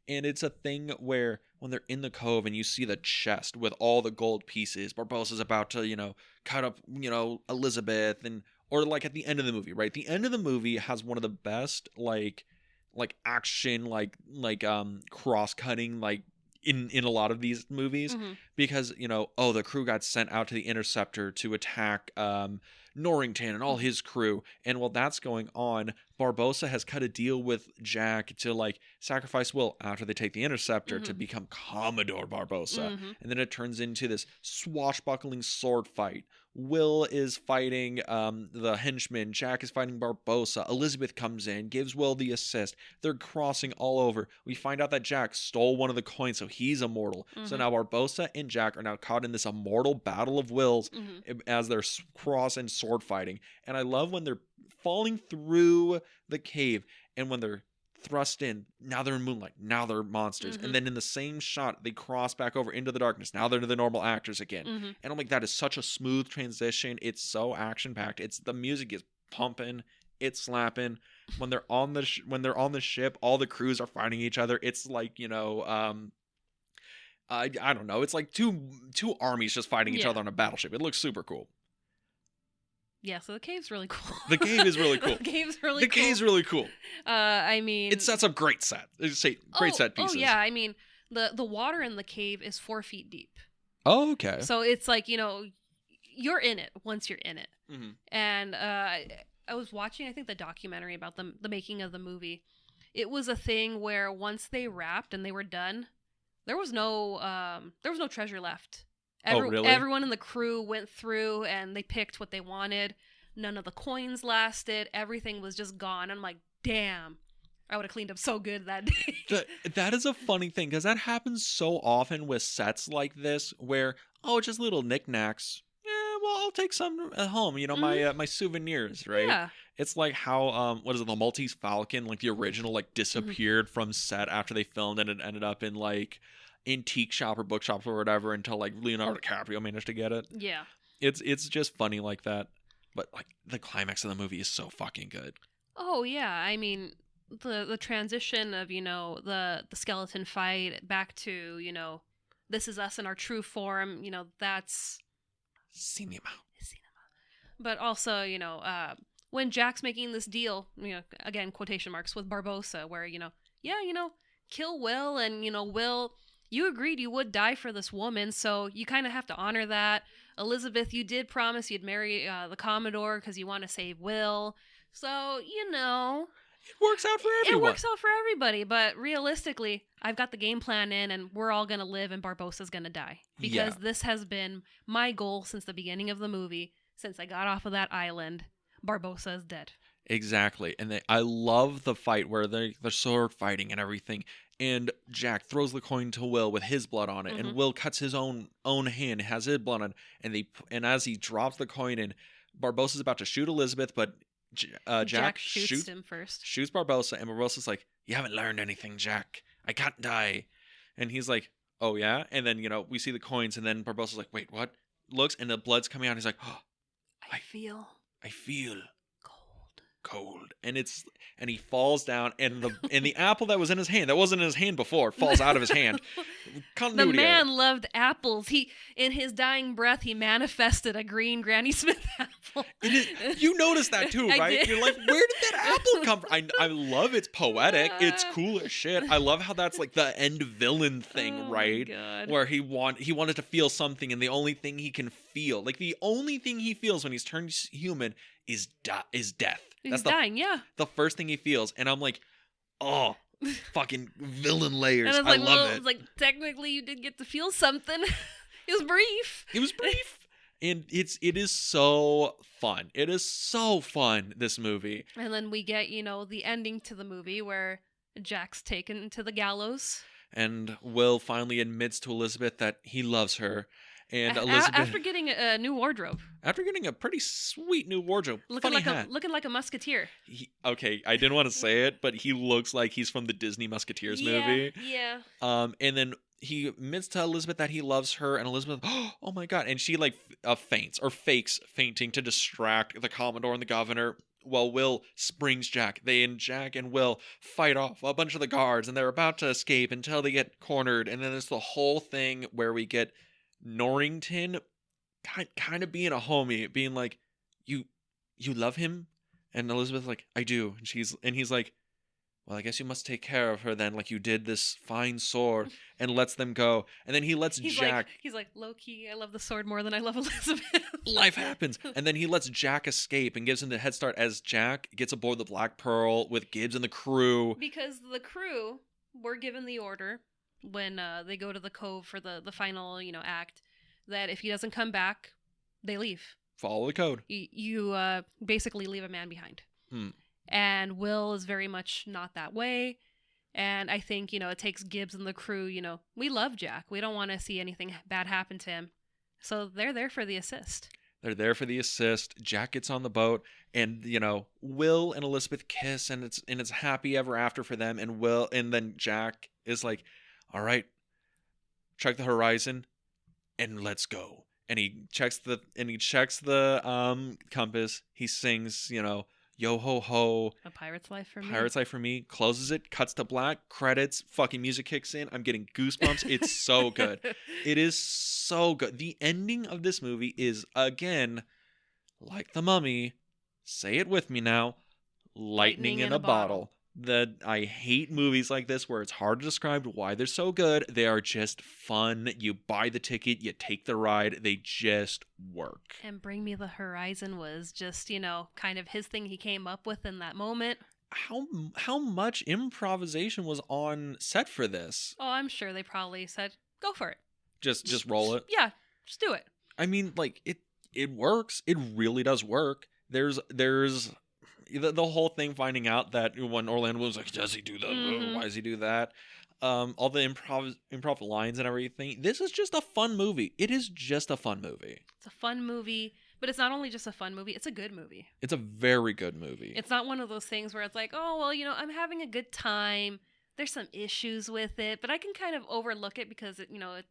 A: And it's a thing where when they're in the cove and you see the chest with all the gold pieces, Barbossa's about to, cut up, Elizabeth, or like at the end of the movie, right? The end of the movie has one of the best like like action, like cross-cutting, like in a lot of these movies, because the crew got sent out to the interceptor to attack Norrington and all his crew, and while that's going on, Barbossa has cut a deal with Jack to like sacrifice Will after they take the interceptor to become Commodore Barbossa, and then it turns into this swashbuckling sword fight. Will is fighting the henchman. Jack is fighting Barbossa. Elizabeth comes in, gives Will the assist. They're crossing all over. We find out that Jack stole one of the coins, so he's immortal. So now Barbossa and Jack are now caught in this immortal battle of wills as they're cross and sword fighting. And I love when they're falling through the cave and when they're thrust in, now they're in moonlight, now they're monsters, and then in the same shot they cross back over into the darkness, now they're the normal actors again. And I'm like, that is such a smooth transition. It's so action packed. The music is pumping, it's slapping. When they're on the ship, all the crews are fighting each other. It's like I don't know, it's like two armies just fighting each other on a battleship. It looks super cool.
B: Yeah, so the cave's really cool.
A: The cave is really cool.
B: The cave's really cool.
A: I mean, it sets up great set pieces.
B: Oh yeah, I mean, the water in the cave is 4 feet deep.
A: Oh, okay.
B: So it's like, you're in it once you're in it. And I was watching, I think, the documentary about the making of the movie. It was a thing where once they wrapped and they were done, there was no treasure left.
A: Really?
B: Everyone in the crew went through and they picked what they wanted. None of the coins lasted. Everything was just gone. I'm like, damn, I would have cleaned up so good that day.
A: That is a funny thing, because that happens so often with sets like this where, just little knickknacks. Yeah, well, I'll take some at home. My souvenirs, right?
B: Yeah.
A: It's like how, what is it, the Maltese Falcon, like the original, like disappeared from set after they filmed, and it ended up in like antique shop or bookshop or whatever until like Leonardo DiCaprio managed to get it.
B: Yeah.
A: It's just funny like that. But like the climax of the movie is so fucking good.
B: Oh yeah, I mean the transition of, the skeleton fight back to, this is us in our true form, that's
A: cinema.
B: But also, when Jack's making this deal, again, quotation marks, with Barbossa, where, kill Will, and, Will, you agreed you would die for this woman, so you kind of have to honor that. Elizabeth, you did promise you'd marry the Commodore because you want to save Will. So,
A: it works out for everyone.
B: It works out for everybody, but realistically, I've got the game plan in, and we're all going to live, and Barbossa's going to die. Because this has been my goal since the beginning of the movie. Since I got off of that island, Barbossa is dead.
A: Exactly. And I love the fight where they're sword fighting and everything. And Jack throws the coin to Will with his blood on it, and Will cuts his own hand, has his blood on it, and as he drops the coin in, Barbossa's about to shoot Elizabeth, but Jack shoots
B: him first.
A: Shoots Barbossa, and Barbossa's like, "You haven't learned anything, Jack. I can't die." And he's like, "Oh yeah?" And then, we see the coins, and then Barbossa's like, "Wait, what?" Looks, and the blood's coming out, and he's like, "Oh,
B: I feel
A: cold." And he falls down, and the apple that was in his hand, that wasn't in his hand before, falls out of his hand. Continuity.
B: The man loved apples. In his dying breath, he manifested a green Granny Smith apple.
A: You noticed that too, right?
B: Did.
A: You're like, where did that apple come from? I love it's poetic. It's cool as shit. I love how that's like the end villain thing, right?
B: God.
A: Where he wanted to feel something, and the only thing he can feel, like the only thing he feels when he's turned human is death.
B: He's dying, yeah.
A: The first thing he feels, and I'm like, oh, fucking villain layers.
B: And I
A: love it.
B: It's like, technically you did get to feel something. It was brief.
A: And it is so fun. It is so fun, this movie.
B: And then we get, the ending to the movie where Jack's taken to the gallows.
A: And Will finally admits to Elizabeth that he loves her. And Elizabeth,
B: after getting a new wardrobe.
A: After getting a pretty sweet new wardrobe.
B: Looking like a musketeer.
A: Okay, I didn't want to say it, but he looks like he's from the Disney Musketeers movie.
B: Yeah.
A: And then he admits to Elizabeth that he loves her, and Elizabeth, oh my god, and she like faints or fakes fainting to distract the Commodore and the Governor. Well, Will springs Jack. Jack and Will fight off a bunch of the guards, and they're about to escape until they get cornered. And then there's the whole thing where we get Norrington kind of being a homie, being like, you love him? And Elizabeth's like, I do. And he's like, well, I guess you must take care of her then, like you did this fine sword, and lets them go. And then he lets Jack...
B: He's like, low-key, I love the sword more than I love Elizabeth.
A: Life happens. And then he lets Jack escape and gives him the head start as Jack gets aboard the Black Pearl with Gibbs and the crew.
B: Because the crew were given the order when they go to the cove for the final, act, that if he doesn't come back, they leave.
A: Follow the code.
B: You basically leave a man behind. And Will is very much not that way. And I think, it takes Gibbs and the crew, we love Jack. We don't want to see anything bad happen to him. So they're there for the assist.
A: They're there for the assist. Jack gets on the boat and, Will and Elizabeth kiss and it's happy ever after for them. And then Jack is like, all right, check the horizon and let's go. And he checks the compass. He sings, yo ho ho.
B: A Pirate's Life for Me.
A: Pirate's Life for Me. Closes it, cuts to black, credits, fucking music kicks in. I'm getting goosebumps. It's so good. It is so good. The ending of this movie is, again, like The Mummy. Say it with me now. Lightning in a bottle. I hate movies like this where it's hard to describe why they're so good. They are just fun. You buy the ticket, you take the ride. They just work.
B: And Bring Me the Horizon was just, kind of his thing he came up with in that moment.
A: How much improvisation was on set for this?
B: Oh, I'm sure they probably said, go for it.
A: Just roll it?
B: Yeah, just do it.
A: I mean, like, it works. It really does work. There's the whole thing finding out that when Orlando was like, does he do that?
B: Mm-hmm.
A: Why does he do that? All the improv lines and everything. This is just a fun movie. It is just a fun movie.
B: It's a fun movie, but it's not only just a fun movie, it's a good movie.
A: It's a very good movie.
B: It's not one of those things where it's like, oh, well, I'm having a good time. There's some issues with it, but I can kind of overlook it because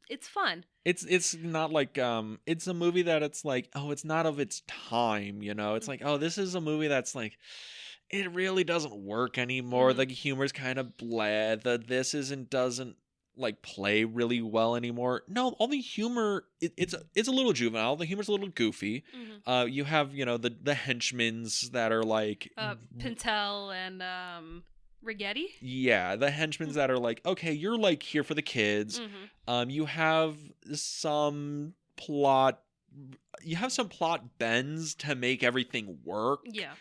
B: it's fun.
A: It's not like it's a movie that it's like, oh, it's not of its time, It's like, oh, this is a movie that's like, it really doesn't work anymore. The humor's kind of blah. Doesn't like play really well anymore. No, all the humor it's a little juvenile. The humor's a little goofy. You have the henchmen's that are like
B: Pintel and Rigetti?
A: Yeah, the henchmen that are like, okay, you're like here for the kids. You have some plot bends to make everything work.
B: Yeah.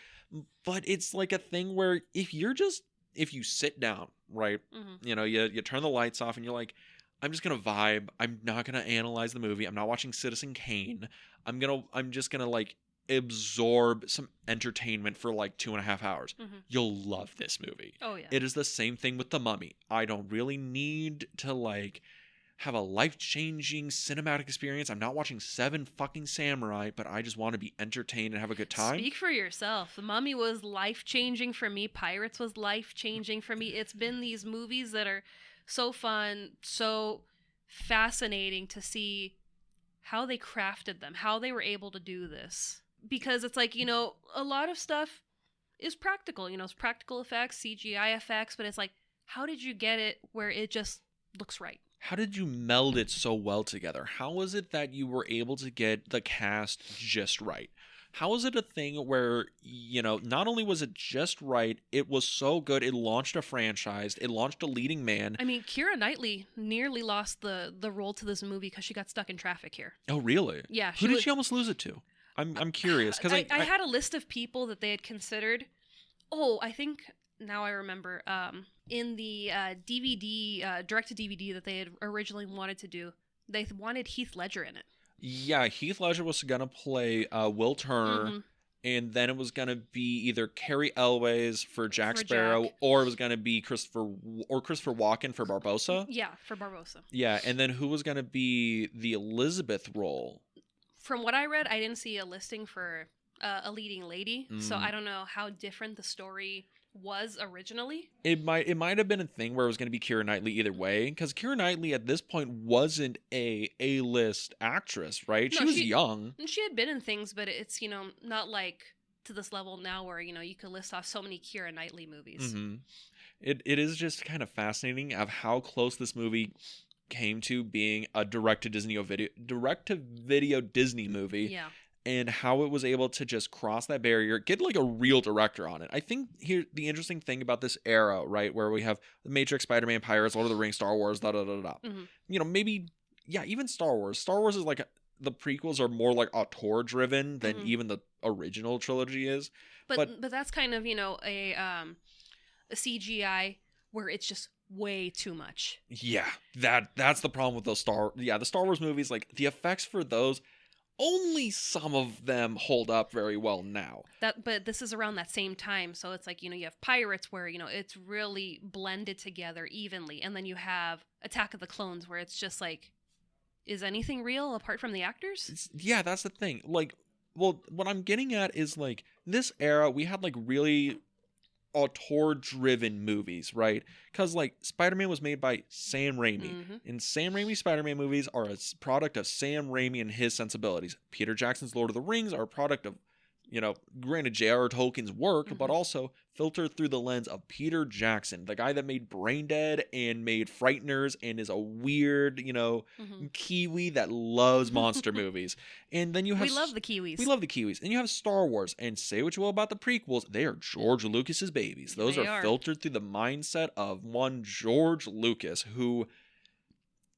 A: But it's like a thing where if you sit down, right? You turn the lights off and you're like, I'm just gonna vibe. I'm not gonna analyze the movie. I'm not watching Citizen Kane. I'm just gonna like absorb some entertainment for like 2.5 hours. You'll love this movie.
B: Oh yeah.
A: It is the same thing with The Mummy. I don't really need to like have a life-changing cinematic experience. I'm not watching 7 fucking samurai, but I just want to be entertained and have a good time.
B: Speak for yourself. The Mummy was life-changing for me. Pirates was life-changing for me. It's been these movies that are so fun, so fascinating to see how they crafted them, how they were able to do this. Because it's like, a lot of stuff is practical. It's practical effects, CGI effects, but it's like, how did you get it where it just looks right?
A: How did you meld it so well together? How was it that you were able to get the cast just right? How is it a thing where, not only was it just right, it was so good, it launched a franchise, it launched a leading man.
B: I mean, Keira Knightley nearly lost the role to this movie because she got stuck in traffic here.
A: Oh, really?
B: Yeah.
A: Who did she almost lose it to? I'm curious. Because
B: I had a list of people that they had considered. Oh, I think, now I remember, in the DVD, direct-to-DVD that they had originally wanted to do, they wanted Heath Ledger in it. Yeah,
A: Heath Ledger was going to play Will Turner, and then it was going to be either Cary Elwes for Jack Sparrow, or it was going to be Christopher Walken for Barbossa.
B: Yeah, for Barbossa.
A: Yeah, and then who was going to be the Elizabeth role?
B: From what I read, I didn't see a listing for a leading lady, so I don't know how different the story was originally.
A: It might have been a thing where it was going to be Keira Knightley either way, because Keira Knightley at this point wasn't a A-list actress, right? She was young.
B: She had been in things, but it's, not like to this level now where, you could list off so many Keira Knightley movies.
A: It is just kind of fascinating of how close this movie came to being a direct-to-video Disney movie.
B: Yeah.
A: and how it was able to just cross that barrier, get like a real director on it. I think here the interesting thing about this era, right, where we have the Matrix, Spider-Man, Pirates, Lord of the Rings, Star Wars, maybe even Star Wars. Star Wars is like the prequels are more like auteur driven than even the original trilogy is.
B: But that's kind of, a CGI where it's just way too much.
A: Yeah, that's the problem with those the Star Wars movies. Like the effects for those, only some of them hold up very well now.
B: But this is around that same time, so it's like, you have Pirates where, it's really blended together evenly, and then you have Attack of the Clones where it's just like, is anything real apart from the actors?
A: Yeah, that's the thing. Like, well, what I'm getting at is like this era, we had like really auteur-driven movies, right? Because like Spider-Man was made by Sam Raimi, and Sam Raimi's Spider-Man movies are a product of Sam Raimi and his sensibilities. Peter Jackson's Lord of the Rings are a product of, granted J.R.R. Tolkien's work, but also filtered through the lens of Peter Jackson, the guy that made Brain Dead and made Frighteners and is a weird, Kiwi that loves monster movies. And then you have...
B: We love the Kiwis.
A: We love the Kiwis. And you have Star Wars. And say what you will about the prequels, they are George Lucas's babies. Those are filtered through the mindset of one George Lucas, who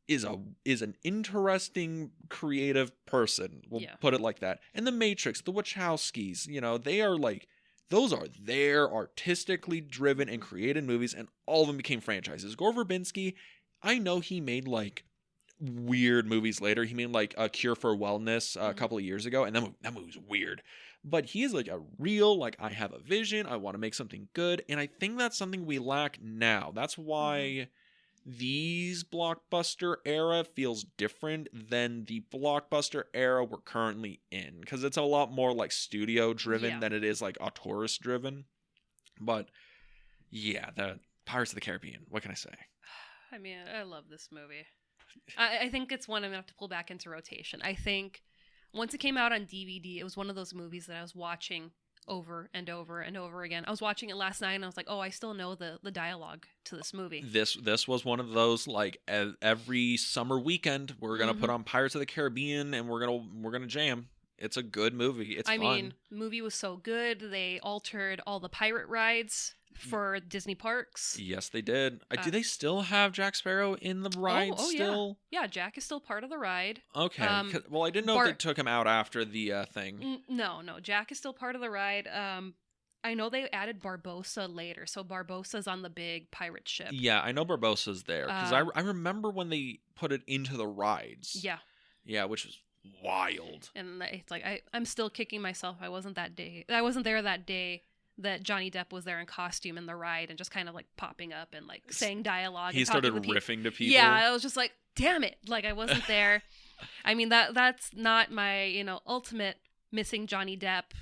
A: is an interesting creative person. We'll put it like that. And the Matrix, the Wachowskis, they are like, those are their artistically driven and created movies, and all of them became franchises. Gore Verbinski, I know he made like weird movies later. He made like A Cure for Wellness a couple of years ago, and that movie was weird. But he is like a real, like, I have a vision, I want to make something good, and I think that's something we lack now. That's why these blockbuster era feels different than the blockbuster era we're currently in, because it's a lot more like studio driven than it is like auteurist driven. But yeah, the Pirates of the Caribbean, what can I say?
B: I mean, I love this movie. I think it's one I'm gonna have to pull back into rotation. I think once it came out on DVD, it was one of those movies that I was watching over and over and over again. I was watching it last night and I was like, oh, I still know the dialogue to this movie.
A: This was one of those, like, every summer weekend we're gonna put on Pirates of the Caribbean and we're gonna jam. It's a good movie. It's fun. I mean,
B: the movie was so good. They altered all the pirate rides for Disney parks.
A: Yes, they did. Do they still have Jack Sparrow in the ride still?
B: Yeah, Jack is still part of the ride.
A: Okay. Well, I didn't know if they took him out after the thing.
B: No. Jack is still part of the ride. I know they added Barbossa later, so Barbossa's on the big pirate ship.
A: Yeah, I know Barbossa's there, because I remember when they put it into the rides.
B: Yeah.
A: Yeah, which was wild.
B: And it's like, I'm still kicking myself. I wasn't there that day that Johnny Depp was there in costume in the ride and just kind of like popping up and like saying dialogue.
A: He started riffing to people.
B: Yeah, I was just like, damn it. Like, I wasn't there. I mean, that's not my, ultimate missing Johnny Depp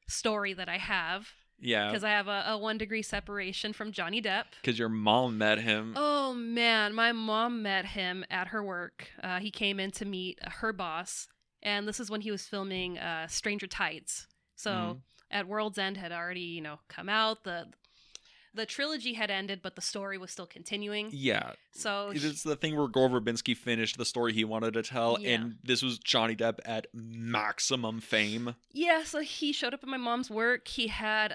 B: story that I have.
A: Yeah.
B: Because I have a 1 degree separation from Johnny Depp.
A: Because your mom met him.
B: Oh, man. My mom met him at her work. He came in to meet her boss. And this is when he was filming Stranger Tides. So at World's End had already, come out. The trilogy had ended, but the story was still continuing.
A: Yeah.
B: So
A: it's the thing where Gore Verbinski finished the story he wanted to tell, and this was Johnny Depp at maximum fame.
B: Yeah, so he showed up at my mom's work. He had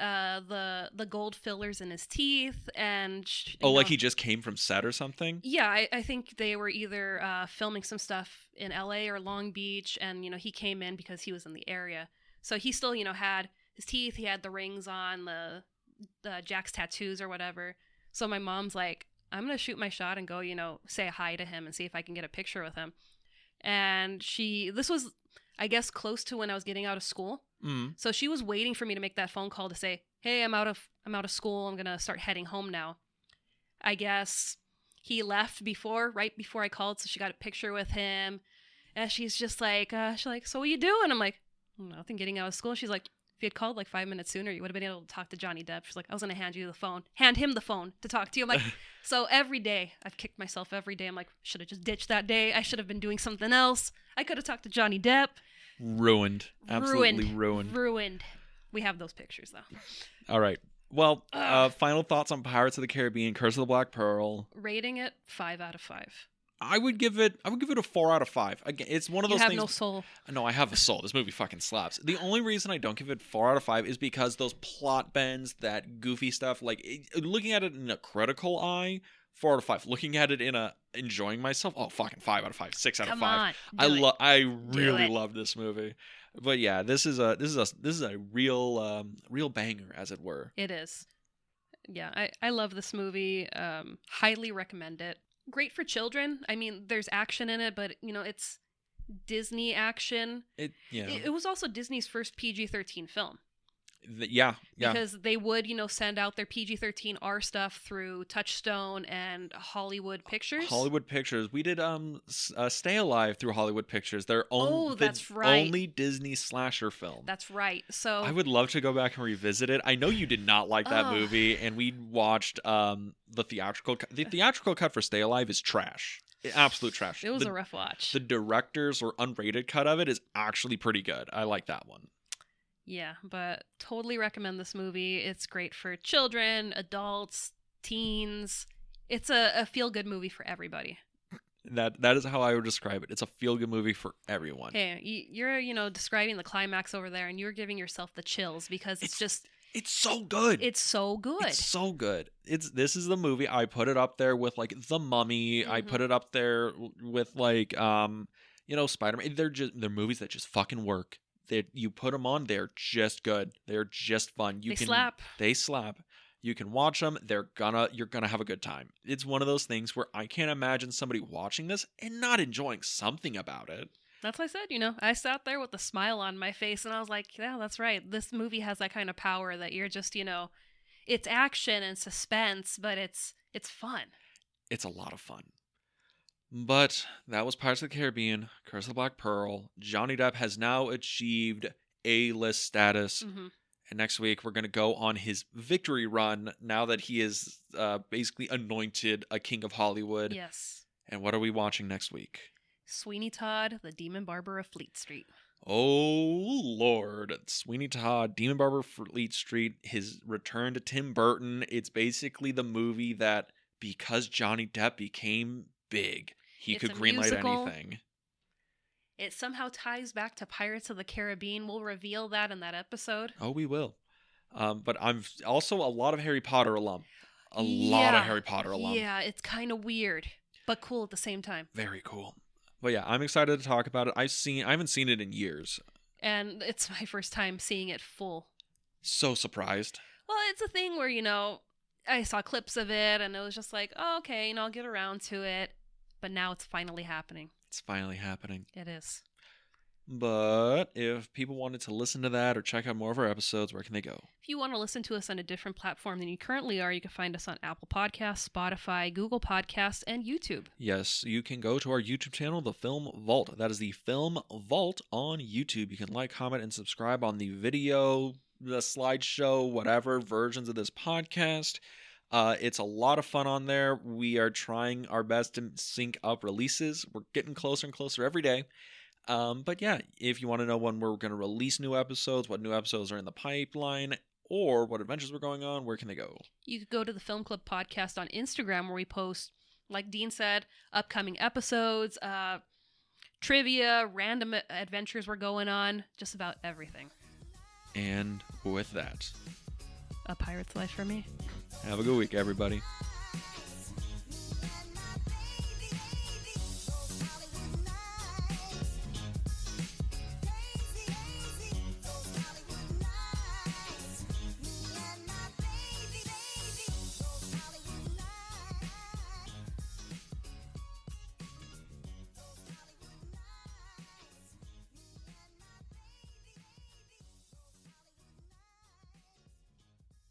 B: the gold fillers in his teeth, and
A: like he just came from set or something?
B: Yeah, I think they were either filming some stuff in LA or Long Beach, and he came in because he was in the area. So he still had his teeth, he had the rings on, the Jack's tattoos or whatever. So my mom's like, I'm gonna shoot my shot and go, say hi to him and see if I can get a picture with him. And this was, I guess, close to when I was getting out of school. So she was waiting for me to make that phone call to say, hey, I'm out of school, I'm gonna start heading home now. I guess he left right before I called, so she got a picture with him. And she's just like, so what you doing? I'm like, nothing, getting out of school. She's like, if you had called like 5 minutes sooner, you would have been able to talk to Johnny Depp. She's like, I was going to hand him the phone to talk to you. I'm like, so every day, I've kicked myself every day. I'm like, should have just ditched that day. I should have been doing something else. I could have talked to Johnny Depp.
A: Ruined. Absolutely ruined.
B: Ruined. We have those pictures, though.
A: All right. Well, final thoughts on Pirates of the Caribbean, Curse of the Black Pearl.
B: Rating it 5 out of 5.
A: I would give it a 4 out of 5. Again, it's one of those things.
B: You have no soul.
A: No, I have a soul. This movie fucking slaps. The only reason I don't give it 4 out of 5 is because those plot bends, that goofy stuff, like looking at it in a critical eye, 4 out of 5. Looking at it in a enjoying myself, oh fucking 5 out of 5, 6 out of 5. I really love this movie. But yeah, this is a real banger, as it were.
B: It is. Yeah, I love this movie. Highly recommend it. Great for children. I mean, there's action in it, but it's Disney action. It was also Disney's first PG-13 film.
A: Yeah.
B: Because they would, send out their PG-13 R stuff through Touchstone and Hollywood Pictures.
A: Hollywood Pictures. We did Stay Alive through Hollywood Pictures.
B: That's right.
A: Only Disney slasher film.
B: That's right. So
A: I would love to go back and revisit it. I know you did not like that movie, and we watched the theatrical cut. The theatrical cut for Stay Alive is trash. Absolute trash.
B: It was a rough watch.
A: The director's or unrated cut of it is actually pretty good. I like that one.
B: Yeah, but totally recommend this movie. It's great for children, adults, teens. It's a feel-good movie for everybody.
A: That is how I would describe it. It's a feel-good movie for everyone.
B: Hey, you're describing the climax over there, and you're giving yourself the chills because it's
A: so good.
B: It's so good.
A: It's so good. This is the movie. I put it up there with like The Mummy. I put it up there with like Spider-Man. They're movies that just fucking work. You put them on, they're just good. They're just fun. They slap. You can watch them. You're gonna have a good time. It's one of those things where I can't imagine somebody watching this and not enjoying something about it.
B: That's what I said. I sat there with a smile on my face, and I was like, yeah, that's right. This movie has that kind of power that you're just, it's action and suspense, but it's fun.
A: It's a lot of fun. But that was Pirates of the Caribbean, Curse of the Black Pearl. Johnny Depp has now achieved A-list status. And next week, we're going to go on his victory run now that he is basically anointed a king of Hollywood.
B: Yes.
A: And what are we watching next week?
B: Sweeney Todd, the Demon Barber of Fleet Street.
A: Oh, Lord. Sweeney Todd, Demon Barber of Fleet Street, his return to Tim Burton. It's basically the movie that, because Johnny Depp became big, he could greenlight anything.
B: It somehow ties back to Pirates of the Caribbean. We'll reveal that in that episode.
A: Oh, we will. But I'm also a lot of Harry Potter alum. A lot of Harry Potter alum.
B: Yeah, it's kind of weird, but cool at the same time.
A: Very cool. But yeah, I'm excited to talk about it. I haven't seen it in years.
B: And it's my first time seeing it full.
A: So surprised.
B: Well, it's a thing where, I saw clips of it and it was just like, oh, okay, I'll get around to it. But now it's finally happening.
A: It's finally happening.
B: It is.
A: But if people wanted to listen to that or check out more of our episodes, where can they go?
B: If you want to listen to us on a different platform than you currently are, you can find us on Apple Podcasts, Spotify, Google Podcasts, and YouTube.
A: Yes, you can go to our YouTube channel, The Film Vault. That is The Film Vault on YouTube. You can like, comment, and subscribe on the video, the slideshow, whatever versions of this podcast. It's a lot of fun on there. We are trying our best to sync up releases. We're getting closer and closer every day. But yeah, if you want to know when we're going to release new episodes, what new episodes are in the pipeline, or what adventures we're going on, where can they go? You
B: could go to the Film Club Podcast on Instagram, where we post, like Dean said, upcoming episodes, trivia, random adventures we're going on, just about everything.
A: And with that,
B: a pirate's life for me.
A: Have a good week, everybody.